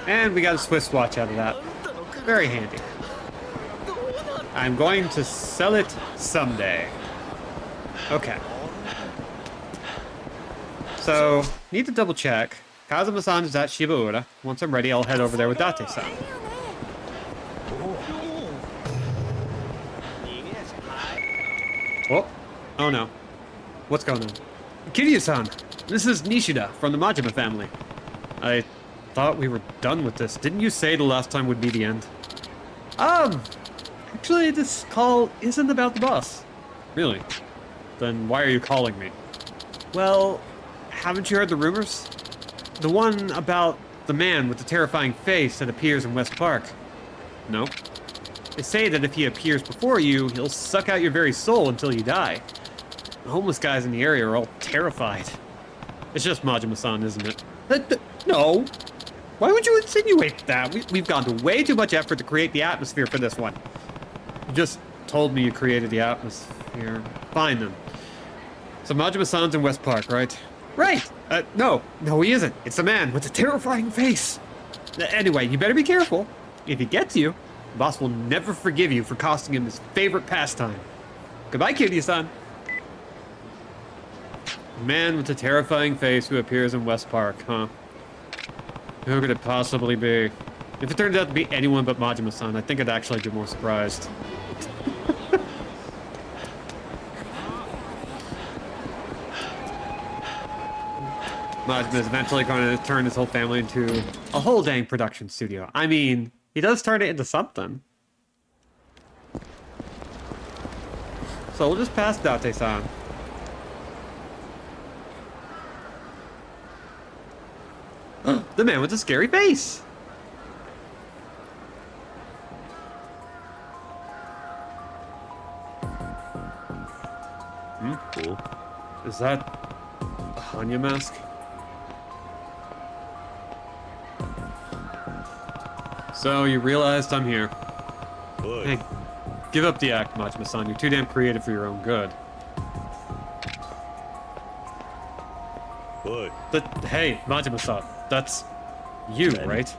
S1: And we got a Swiss watch out of that. Very handy. I'm going to sell it someday. Okay. So, need to double check. Kazuma-san is at Shibaura. Once I'm ready, I'll head over there with Date-san. Oh no. What's going on? Kiryu-san, this is Nishida from the Majima family. I thought we were done with this. Didn't you say the last time would be the end? Actually, this call isn't about the boss. Really? Then why are you calling me? Well, haven't you heard the rumors? The one about the man with the terrifying face that appears in West Park. No. They say that if he appears before you, he'll suck out your very soul until you die. The homeless guys in the area are all terrified. It's just Majima-san, isn't it? No. Why would you insinuate that? We've gone to way too much effort to create the atmosphere for this one. You just told me you created the atmosphere. Fine then. So Majima-san's in West Park, right? Right! No, he isn't. It's a man with a terrifying face. Anyway, you better be careful. If he gets you, the boss will never forgive you for costing him his favorite pastime. Goodbye, Kiryu-san. A man with a terrifying face who appears in West Park, huh? Who could it possibly be? If it turns out to be anyone but Majima-san, I think I'd actually be more surprised. Majima is eventually going to turn his whole family into a whole dang production studio. I mean, he does turn it into something. So we'll just pass Date-san. The man with the scary face!
S4: Cool.
S1: Is that a Hanya mask? So you realized I'm here.
S4: Oi.
S1: Hey, give up the act, Majima-san. You're too damn creative for your own good.
S4: Oi.
S1: Hey, Majima-san, that's you,
S4: Ben.
S1: right?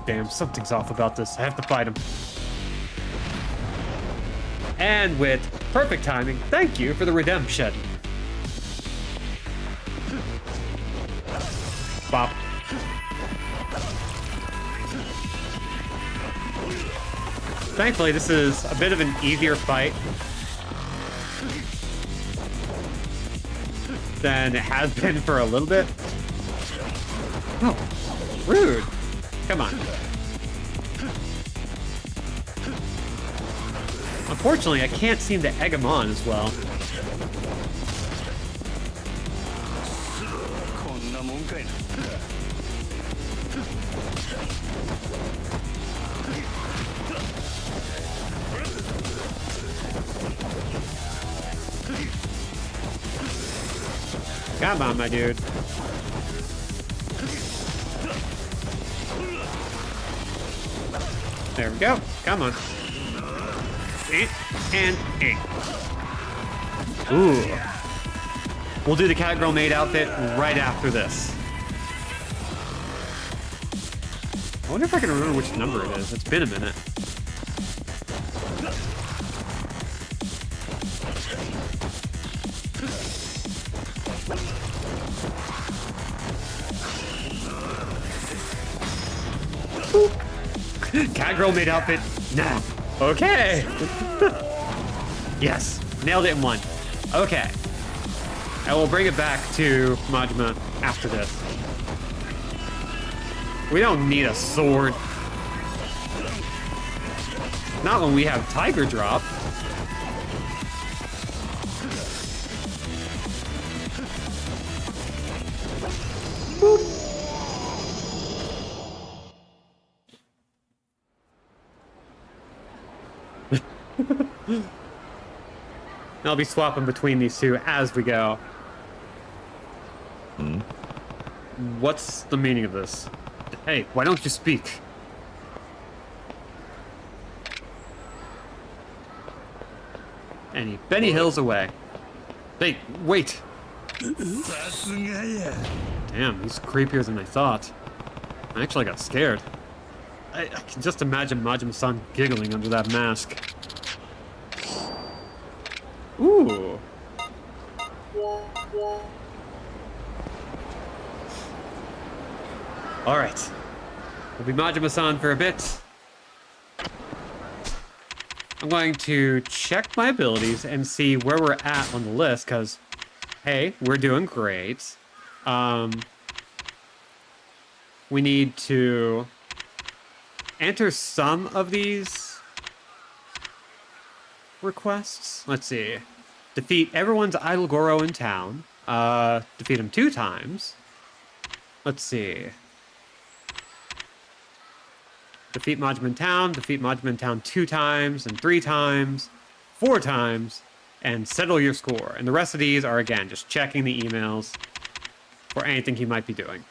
S1: Damn, something's off about this. I have to fight him. And with perfect timing, thank you for the redemption. Bop. Thankfully, this is a bit of an easier fight than it has been for a little bit. Oh, rude. Come on. Unfortunately, I can't seem to egg him on as well. Come on, my dude. There we go. Come on. And. Ooh. We'll do the cat girl maid outfit right after this. I wonder if I can remember which number it is. It's been a minute. Cat girl maid outfit now. Okay. Yes, nailed it in one. Okay. I will bring it back to Majima after this. We don't need a sword. Not when we have Tiger Drop. Boop. I'll be swapping between these two as we go. What's the meaning of this? Hey, why don't you speak? Benny Hill's away. Hey, wait! Damn, he's creepier than I thought. I actually got scared. I can just imagine Majima-san giggling under that mask. Ooh. All right. We'll be Majima-san for a bit. I'm going to check my abilities and see where we're at on the list, because, hey, we're doing great. We need to enter some of these requests. Let's see. Defeat everyone's idol Goro in town. Defeat him 2 times. Let's see. Defeat Majima in town. Defeat Majima in town 2 times and 3 times, 4 times, and settle your score. And the rest of these are, again, just checking the emails for anything he might be doing.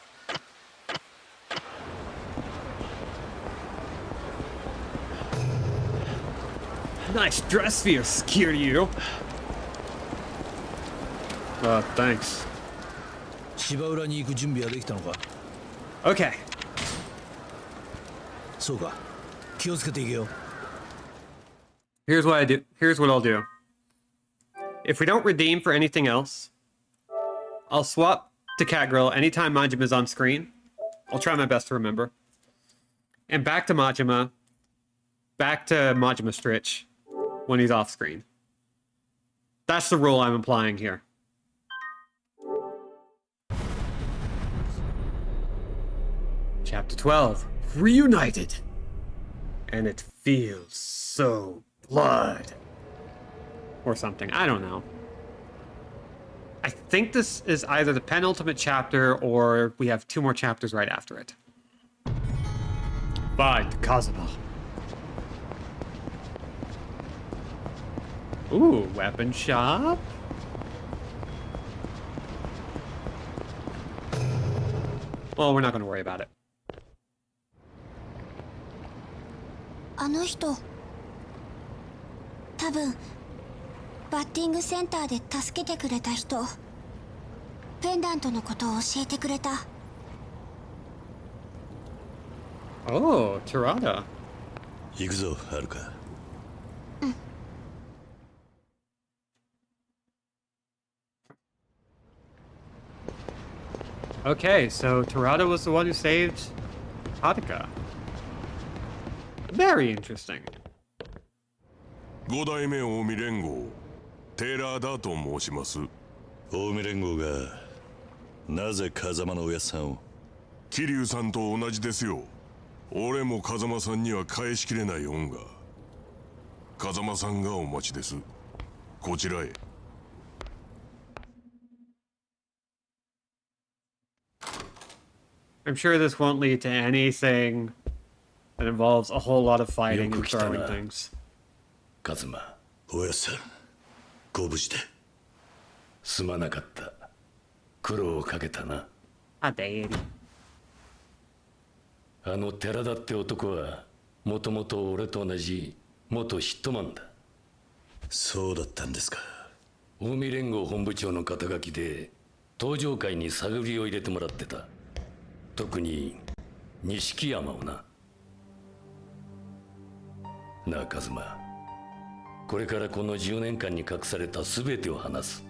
S1: Nice dress for your kiryu. Thanks.
S7: 芝浦に行く準備はできたのか。
S1: Okay.
S7: そうか。気をつけていけよ。
S1: Here's what I do. Here's what I'll do. If we don't redeem for anything else, I'll swap to Cat Girl anytime Majima's on screen. I'll try my best to remember. And back to Majima. Back to Majima Stritch when he's off screen. That's the rule I'm applying here. Chapter 12. Reunited. And it feels so blood. Or something. I don't know. I think this is either the penultimate chapter or we have 2 more chapters right after it. Find Kazuma. Ooh, weapon shop? Well, we're not going to worry about it.
S6: あの人多分バッティングセンターで助けてくれた人。ペンダントのことを教えてくれた。
S1: Oh, Tirada.
S7: 行くぞ、はるか。
S1: Okay, so Tirada was the one who saved Haruka. Very interesting.
S8: 五代目近江連合テラーだと申します。
S7: 近江連合がなぜ風間のおやっさんを。
S8: 桐生さんと同じですよ。俺も風間さんには返しきれない恩が。風間さんがお待ちです。こちらへ。
S1: I'm sure this won't lead to anything that involves a whole lot of fighting and throwing things.
S7: 風間、おやっさん、ご無事で。すまなかった。苦労をかけたな。
S1: あ、で
S7: あの寺田って男はもともと俺と同じ元ヒットマンだ。そうだったんですか。近江連合本部長の肩書きで登場会に探りを入れてもらってた。特に錦山をな。なあ一馬、これからこの10年間に隠された全てを話す。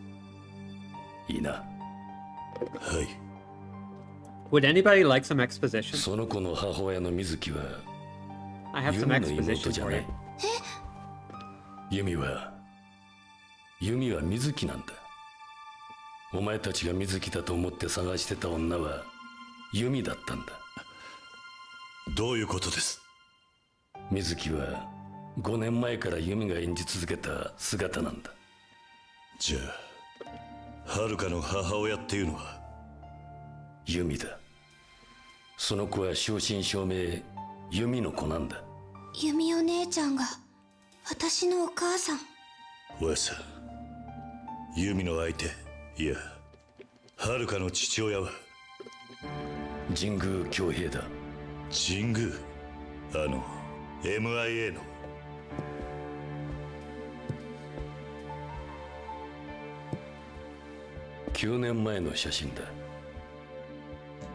S7: いいな。はい。
S1: Would anybody like some exposition?
S7: その子の母親の水木は
S1: I have some
S7: ユミの
S1: exposition
S7: 妹じゃ
S1: for
S7: な
S1: you.
S7: ユミは水木なんだ。お前たちが水木だと思って探してた女はユミだったんだ。どういうことです？水木は5年前からユミが演じ続けた姿なんだ。じゃあ遥の母親っていうのはユミだ。その子は正真正銘ユミの子なんだ。
S6: ユミお姉ちゃんが私のお母さん。
S7: おやさん、ユミの相手、いや遥の父親は神宮恭平だ。神宮、MIA の。9年前の写真だ。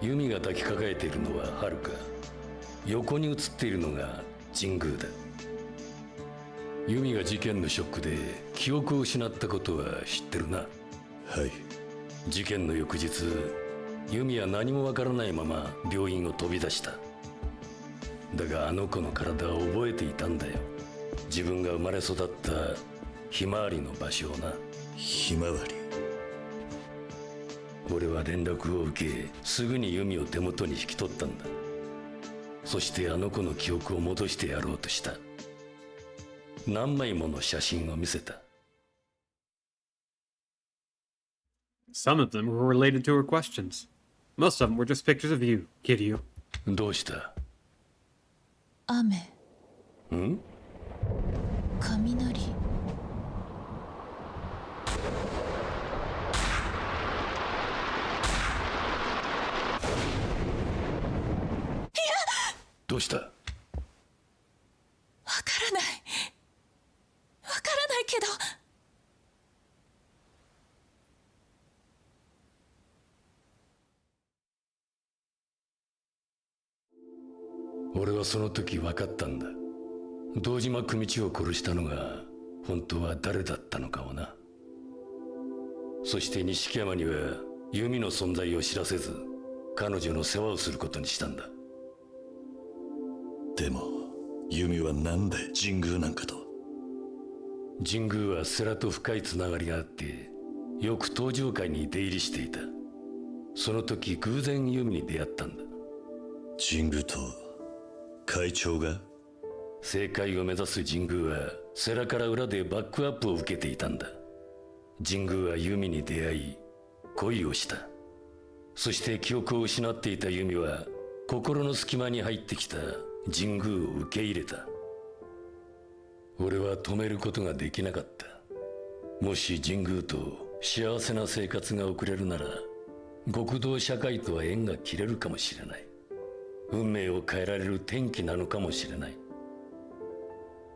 S7: ユミが抱きかかえているのは遥。横に写っているのが神宮だ。ユミが事件のショックで記憶を失ったことは知ってるな。はい。事件の翌日、ユミは何もわからないまま病院を飛び出した。だがあの子の体を覚えていたんだよ。自分が生まれ育ったひまわりの場所をな。ひまわり。俺は連絡を受け、すぐにユミを手元に引き取ったんだ。そしてあの子の記憶を戻してやろうとした。何枚もの写真を見せた。
S1: Some of them were related to her questions. Most of them were just pictures of you, Kiryu.
S7: どうした？
S9: 雨。
S7: ん？
S9: 雷。
S7: どうした？
S9: わからない。
S7: はその時分かったんだ。堂島組長を殺したのが本当は誰だったのかをな。そして錦山には弓の存在を知らせず彼女の世話をすることにしたんだ。
S10: でも弓はなんで神宮なんかと。
S7: 神宮は世良と深いつながりがあってよく登場会に出入りしていた。その時偶然弓に出会ったんだ。
S10: 神宮と会長が。
S7: 政界を目指す神宮は世良から裏でバックアップを受けていたんだ。神宮は弓に出会い恋をした。そして記憶を失っていた弓は心の隙間に入ってきた神宮を受け入れた。俺は止めることができなかった。もし神宮と幸せな生活が送れるなら極道社会とは縁が切れるかもしれない。運命を変えられる転機なのかもしれない。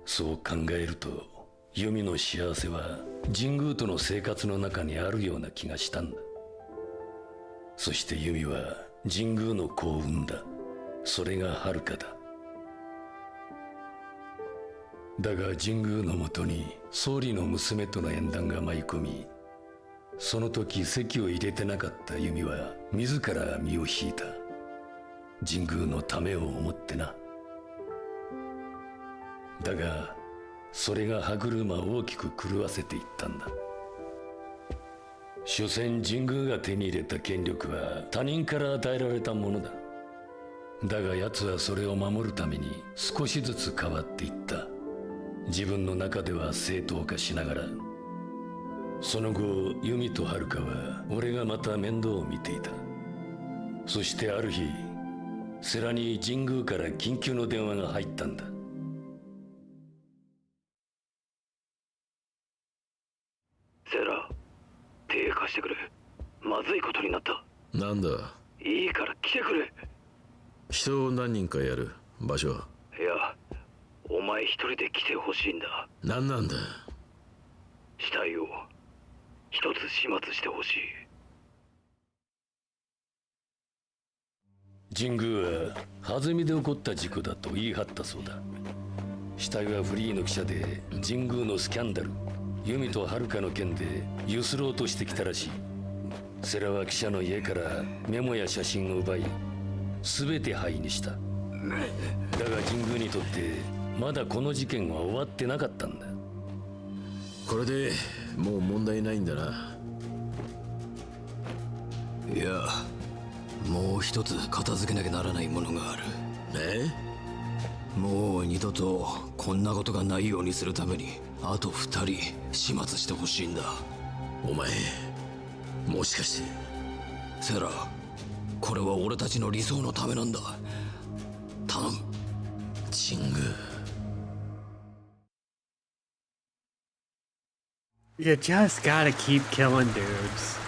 S7: そう考えると弓の幸せは神宮との生活の中にあるような気がしたんだ。そして弓は神宮の子を産んだ。それが遥だ。だが神宮のもとに総理の娘との縁談が舞い込み、その時籍を入れてなかった弓は自ら身を引いた。神宮のためを思ってな。だがそれが歯車を大きく狂わせていったんだ。所詮神宮が手に入れた権力は他人から与えられたものだ。だが奴はそれを守るために少しずつ変わっていった。自分の中では正当化しながら。その後弓と遥は俺がまた面倒を見ていた。そしてある日世良に神宮から緊急の電話が入ったんだ。
S4: セラ、手貸してくれ。まずいことになった。
S10: なんだ。
S4: いいから来てくれ。
S10: 人を何人かやる。場所は。
S4: いや、お前一人で来てほしいんだ。
S10: 何なんだ。
S4: 死体を一つ始末してほしい。
S7: 神宮は弾みで起こった事故だと言い張ったそうだ。死体はフリーの記者で神宮のスキャンダル、弓と遥の件でゆすろうとしてきたらしい。世良は記者の家からメモや写真を奪い全て灰にした。だが神宮にとってまだこの事件は終わってなかったんだ。
S10: これでもう問題ないんだな。いや、もう一つ片付けなきゃならないものがある。もう二度とこんなことがないようにするためにあと二人始末してほしいんだ。お前もしかして。セラ、これは俺たちの理想のためなんだ。頼む、神宮。
S1: You just gotta keep killing dudes. .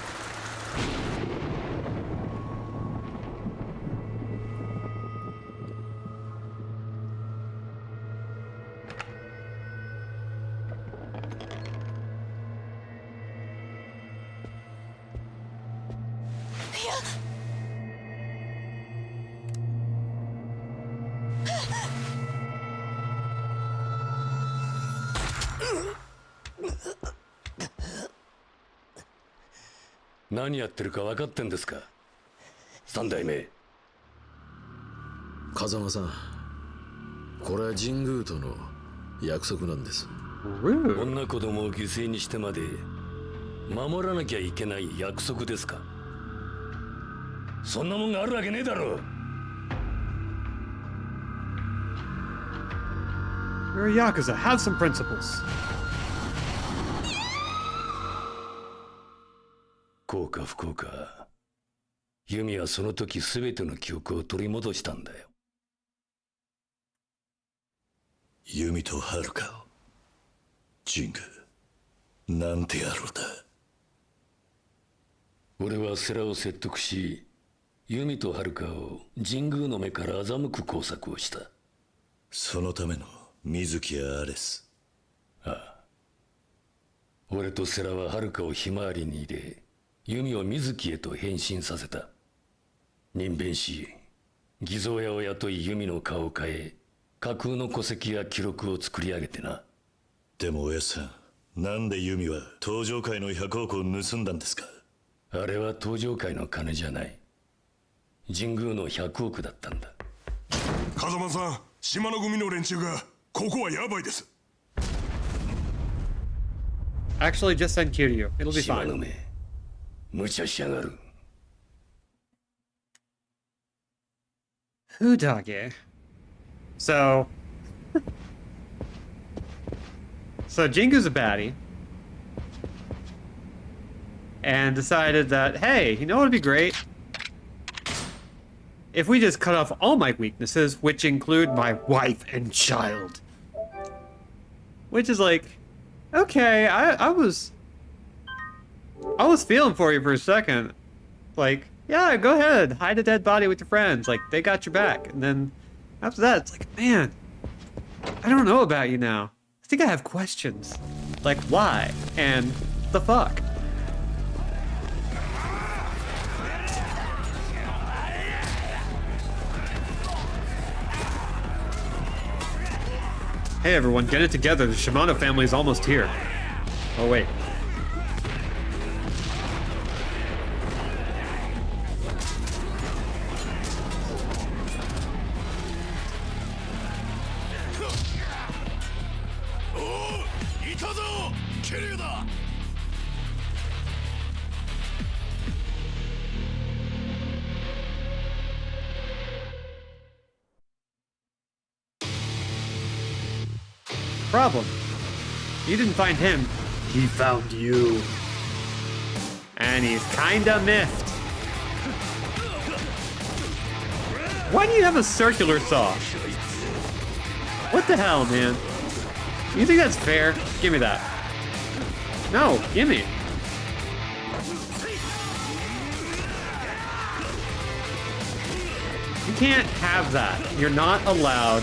S7: 何やってるか分かってんですか、三代目。
S10: 風間さん、これは神宮との約束なんです。
S7: 女子供を犠牲にしてまで守らなきゃいけない約束ですか。そんなもんがあるわけねえだろ。
S1: You're a Yakuza. Have some principles.
S7: 幸か不幸か、弓はその時全ての記憶を取り戻したんだよ。
S10: 弓と遥を神宮なんて野郎だ。
S7: 俺は世良を説得し、弓と遥を神宮の目から欺く工作をした。
S10: そのための水木やアレス。
S7: ああ、俺と世良は遥をひまわりに入れ、弓を水木へと変身させた。人弁し偽造屋を雇い弓の顔を変え、架空の戸籍や記録を作り上げてな。
S11: でもおやっさん、なんでユミは登場界の100億を盗んだんですか？
S7: あれは登場界の金じゃない。神宮の100億だったんだ。
S8: 風間さん、島の組の連中がここはヤバいです。
S1: Actually, just send Kiryu. It'll be
S7: 島の
S1: fine.
S7: 目、無茶しやがる。
S1: Hudage. So Jingu's a baddie. And decided that, hey, you know what would be great? If we just cut off all my weaknesses, which include my wife and child. Which is like, okay, I was feeling for you for a second. Like, yeah, go ahead, hide a dead body with your friends. Like, they got your back. And then after that, it's like, man, I don't know about you now. I think I have questions. Like, why? And the fuck? Hey everyone, get it together. The Shimano family is almost here. Oh wait. Problem. You didn't find him. He found you. And he's kinda miffed. Why do you have a circular saw? What the hell, man? You think that's fair? Give me that. No, give me. You can't have that. You're not allowed.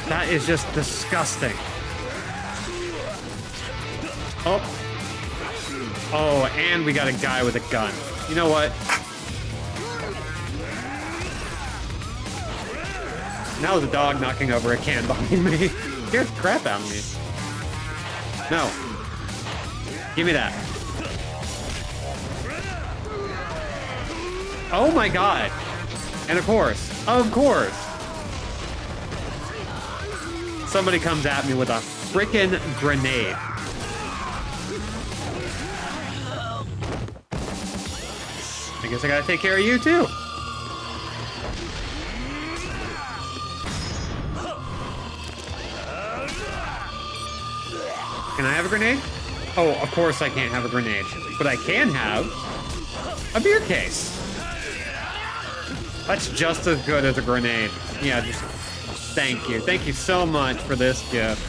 S1: That is just disgusting. Oh. Oh, and we got a guy with a gun. You know what? Now there's a dog knocking over a can behind me. Scares the crap out of me. No. Give me that. Oh my god. And of course, somebody comes at me with a frickin' grenade. I guess I gotta take care of you too. Can I have a grenade? Oh, of course I can't have a grenade. But I can have a beer case. That's just as good as a grenade. Yeah, just thank you. Thank you so much for this gift.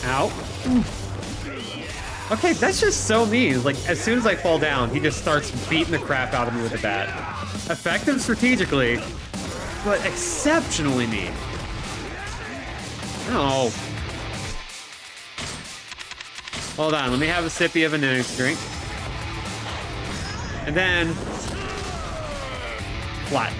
S1: Ow. Okay, that's just so mean. Like, as soon as I fall down, he just starts beating the crap out of me with a bat. Effective strategically, but exceptionally mean. Oh. Hold on, let me have a sippy of an energy drink. And then... flat.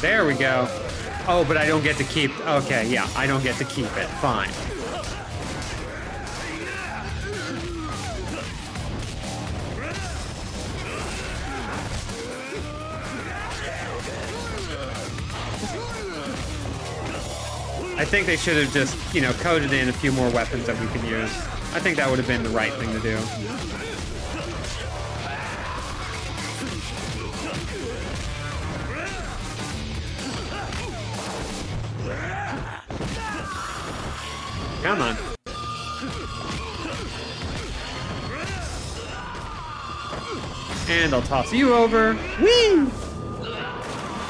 S1: There we go. Oh, but I don't get to keep... Okay, yeah, I don't get to keep it. Fine. I think they should have just, you know, coded in a few more weapons that we can use. I think that would have been the right thing to do. Come on. And I'll toss you over. Whee!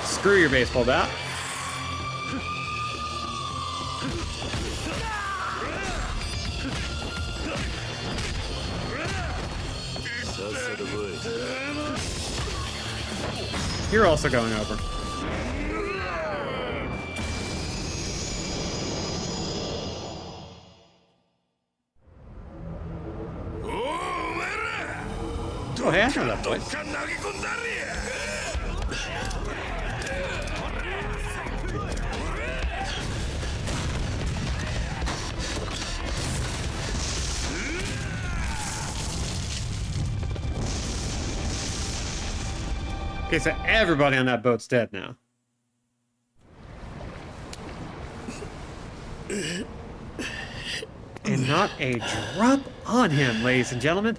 S1: Screw your baseball bat. You're also going over. Oh, hey, I know that voice. Okay, so everybody on that boat's dead now. And not a drop on him, ladies and gentlemen.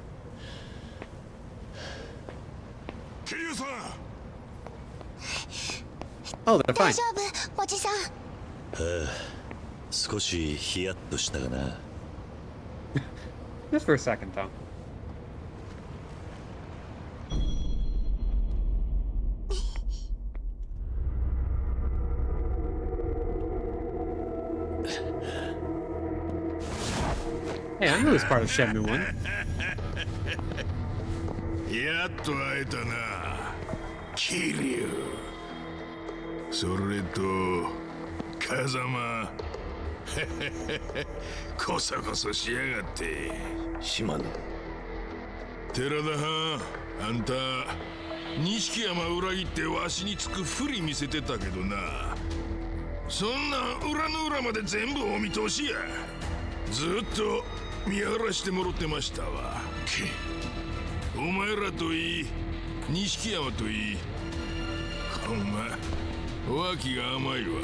S1: Oh, they're fine.
S6: 大丈夫おじさん。
S11: 少しヒヤッとしたがな。
S1: Just for a second, though. Hey, I know this part of Shenmue 1.
S8: やっと会えたな、kiryu。それと風間。こそこそしやがって。
S7: 島野。
S8: 寺田はん、あんた錦山裏切ってわしにつくふり見せてたけどな。そんな裏の裏まで全部お見通しや。ずっと見張らしてもろってましたわ。お前らといい錦山といい、ほんま脇が甘いわ。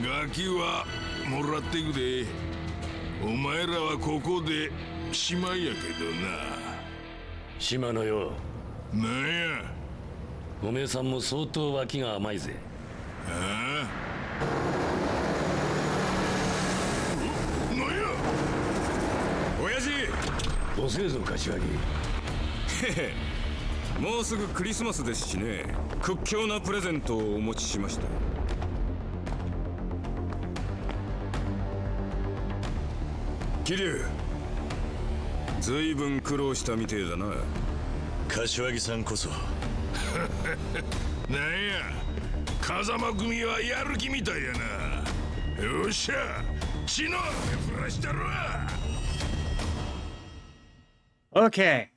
S8: ガキはもらってくで。お前らはここでしまいやけどな。
S7: 島野よ。
S8: なんや。
S7: おめえさんも相当脇が甘いぜ。
S8: ああ。なんや。親父。
S7: 遅えぞ柏木。
S12: へへ。もうすぐクリスマスですしね。屈強なプレゼントをお持ちしました。kiryu、ずいぶん苦労したみてえだな。
S11: 柏木さんこそ。
S8: なんや、風間組はやる気みたいやな。よっしゃ、血の雨降らしたろ。
S1: Okay,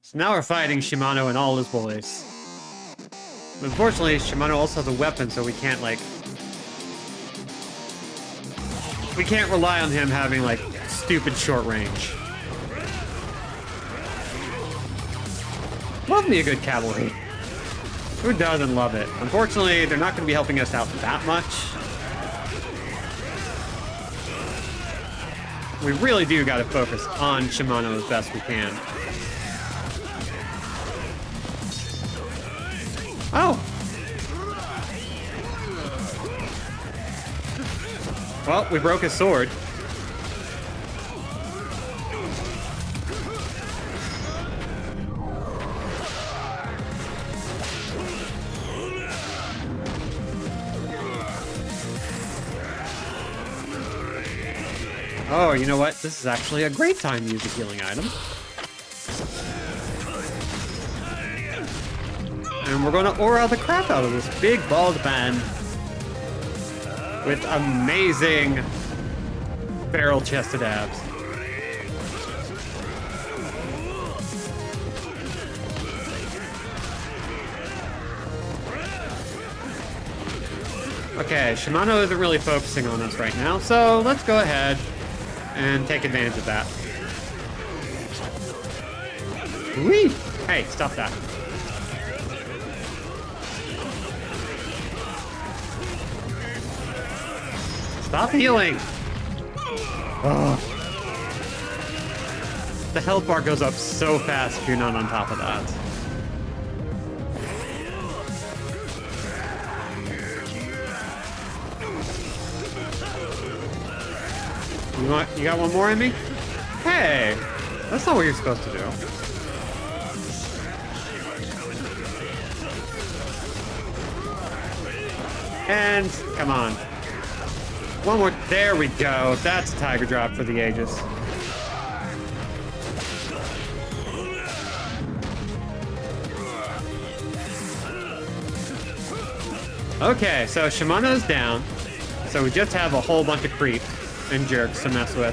S1: so now we're fighting Shimano and all his boys. Unfortunately, Shimano also has a weapon, so we can't, like... We can't rely on him having, like, stupid short range. Love me a good cavalry. Who doesn't love it? Unfortunately, they're not going to be helping us out that much. We really do got to focus on Shimano as best we can. Oh! Well, we broke his sword. Oh, you know what? This is actually a great time to use a healing item. And we're going to aura the crap out of this big bald man with amazing barrel-chested abs. Okay, Shimano isn't really focusing on us right now, so let's go ahead and take advantage of that. Whee! Hey, stop that. Stop healing! Oh. The health bar goes up so fast if you're not on top of that. You got one more in me? Hey! That's not what you're supposed to do. And, come on. One more. There we go. That's a tiger drop for the ages. Okay, so Shimano's down. So we just have a whole bunch of creeps and jerks to mess with.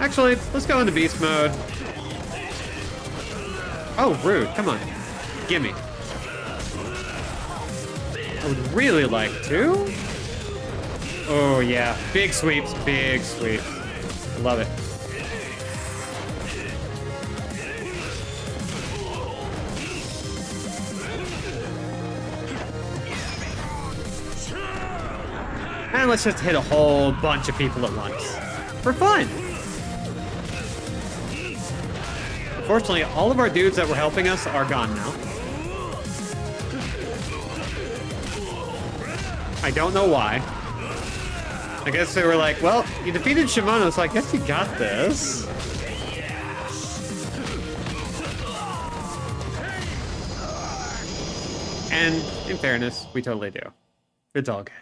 S1: Actually, let's go into beast mode. Oh, rude. Come on. Gimme. I would really like to. Oh, yeah. Big sweeps. Big sweeps. Love it. And let's just hit a whole bunch of people at once. For fun. Unfortunately, all of our dudes that were helping us are gone now. I don't know why. I guess they were like, well, you defeated Shimano, so I guess you got this. And in fairness, we totally do. It's all good.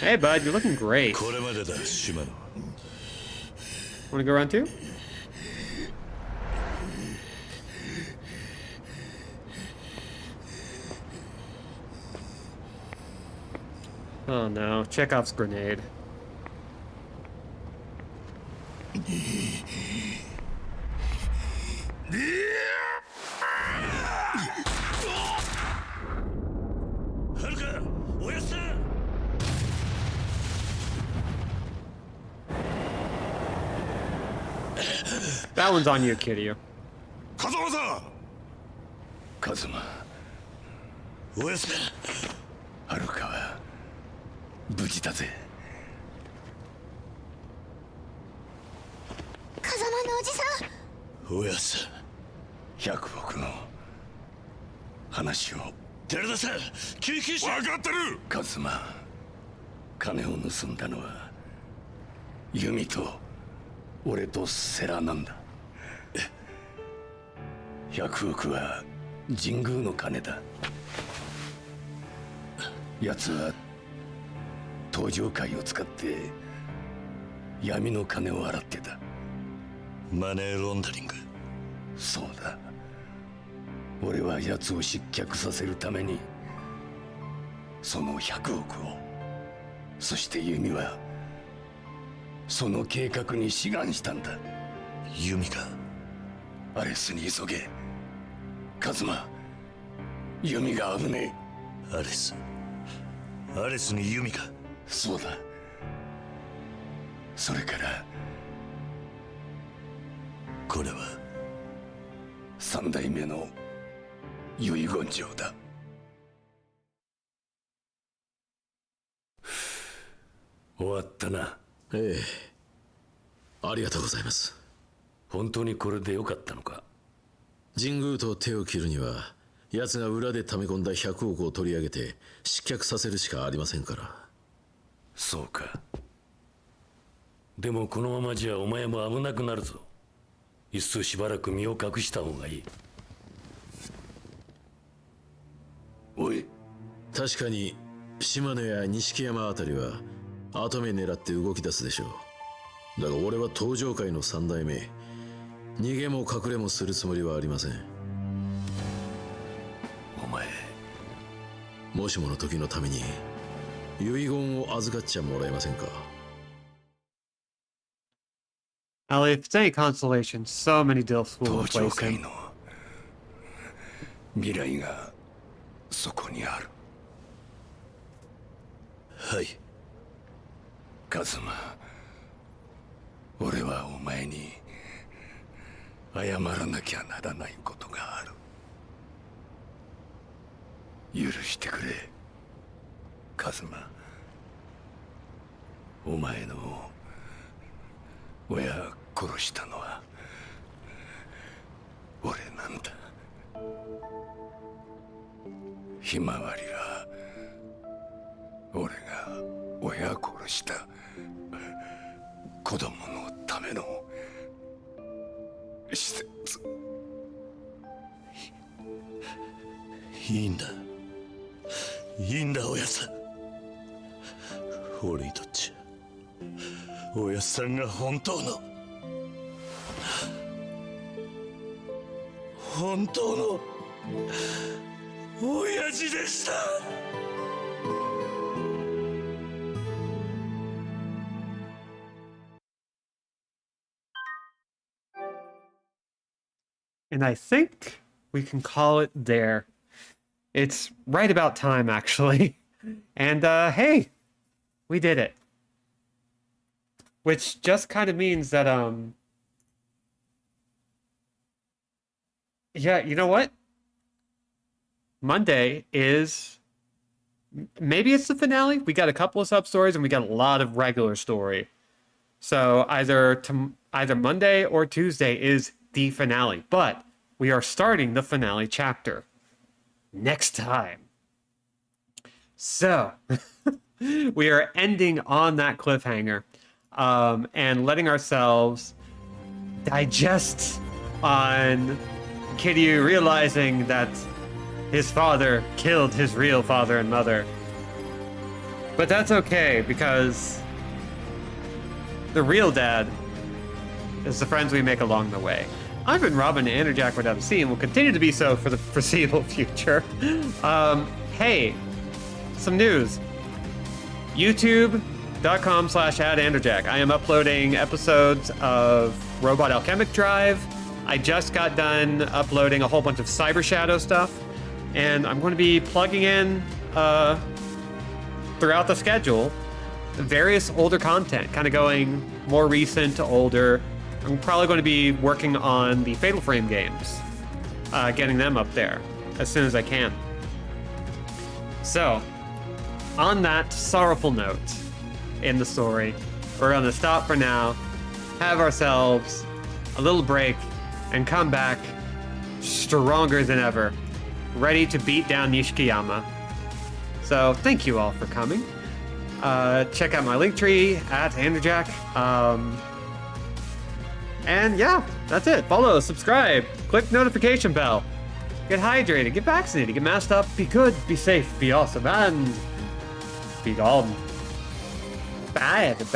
S1: Hey, bud, you're looking great. Want to go around too? Oh no, Chekhov's grenade. That one's on you, Kiryu.
S8: Kazama-san!
S7: Kazuma.
S11: おやすみ。
S7: はるかは無事だぜ。
S6: 風間のおじさん。
S11: おやす。
S7: 100億の話を。
S11: 寺田さん、救急車。
S8: 分かってる。
S7: カズマ、金を盗んだのはユミと俺とセラなんだ。100億は神宮の金だ。奴は登場会を使って闇の金を洗ってた。
S11: マネーロンダリング。
S7: そうだ。俺は奴を失脚させるためにその100億を、そしてユミはその計画に志願したんだ。
S11: ユミが
S7: アレスに急げ。カズマ、ユミが危ね
S11: え。アレスにユミが。
S7: そうだ。それから
S11: これは
S7: 三代目の遺言状だ。終わったな。
S10: ええ、ありがとうございます。
S7: 本当にこれでよかったのか。
S10: 神宮と手を切るには奴が裏で溜め込んだ100億を取り上げて失脚させるしかありませんから。
S7: そうか。でもこのままじゃお前も危なくなるぞ。いっそしばらく身を隠した方がいい。おい。
S10: 確かに島根や錦山あたりは後目狙って動き出すでしょう。だが俺は登場界の三代目。逃げも隠れもするつもりはありません。
S7: お前、
S10: もしもの時のために遺言を預かっちゃもらえませんか。
S1: Ali, if it's any consolation, so many dilfs will
S7: 登場
S1: replace
S7: 界
S1: him.
S7: の未来がそこにある。
S11: はい。
S7: カズマ、俺はお前に謝らなきゃならないことがある。許してくれ、カズマ。お前の親殺したのは俺なんだ。ひまわりは俺が親殺した子供のための施設。
S11: いいんだいいんだおやっさん。俺にとっちゃおやっさんが本当の親父でした。
S1: And I think we can call it there. It's right about time, actually. And, hey, we did it. Which just kind of means that, yeah, you know what? Monday is... Maybe it's the finale? We got a couple of sub-stories and we got a lot of regular story. So either Monday or Tuesday is the finale. But we are starting the finale chapter next time. So, we are ending on that cliffhanger and letting ourselves digest on Kiryu realizing that his father killed his real father and mother. But that's okay, because the real dad is the friends we make along the way. I've been Robin Anderjack without a C, and will continue to be so for the foreseeable future. Hey, some news. YouTube.com/@Anderjack. I am uploading episodes of Robot Alchemic Drive. I just got done uploading a whole bunch of Cyber Shadow stuff, and I'm going to be plugging in throughout the schedule various older content, kind of going more recent to older. I'm probably going to be working on the Fatal Frame games, getting them up there as soon as I can. So, on that sorrowful note in the story, we're going to stop for now, have ourselves a little break, and come back stronger than ever, ready to beat down Nishikiyama. So, thank you all for coming. Check out my Linktree @Anderjack. And yeah, that's it. Follow, subscribe, click notification bell. Get hydrated, get vaccinated, get masked up, be good, be safe, be awesome, and be gone. Bye, everybody.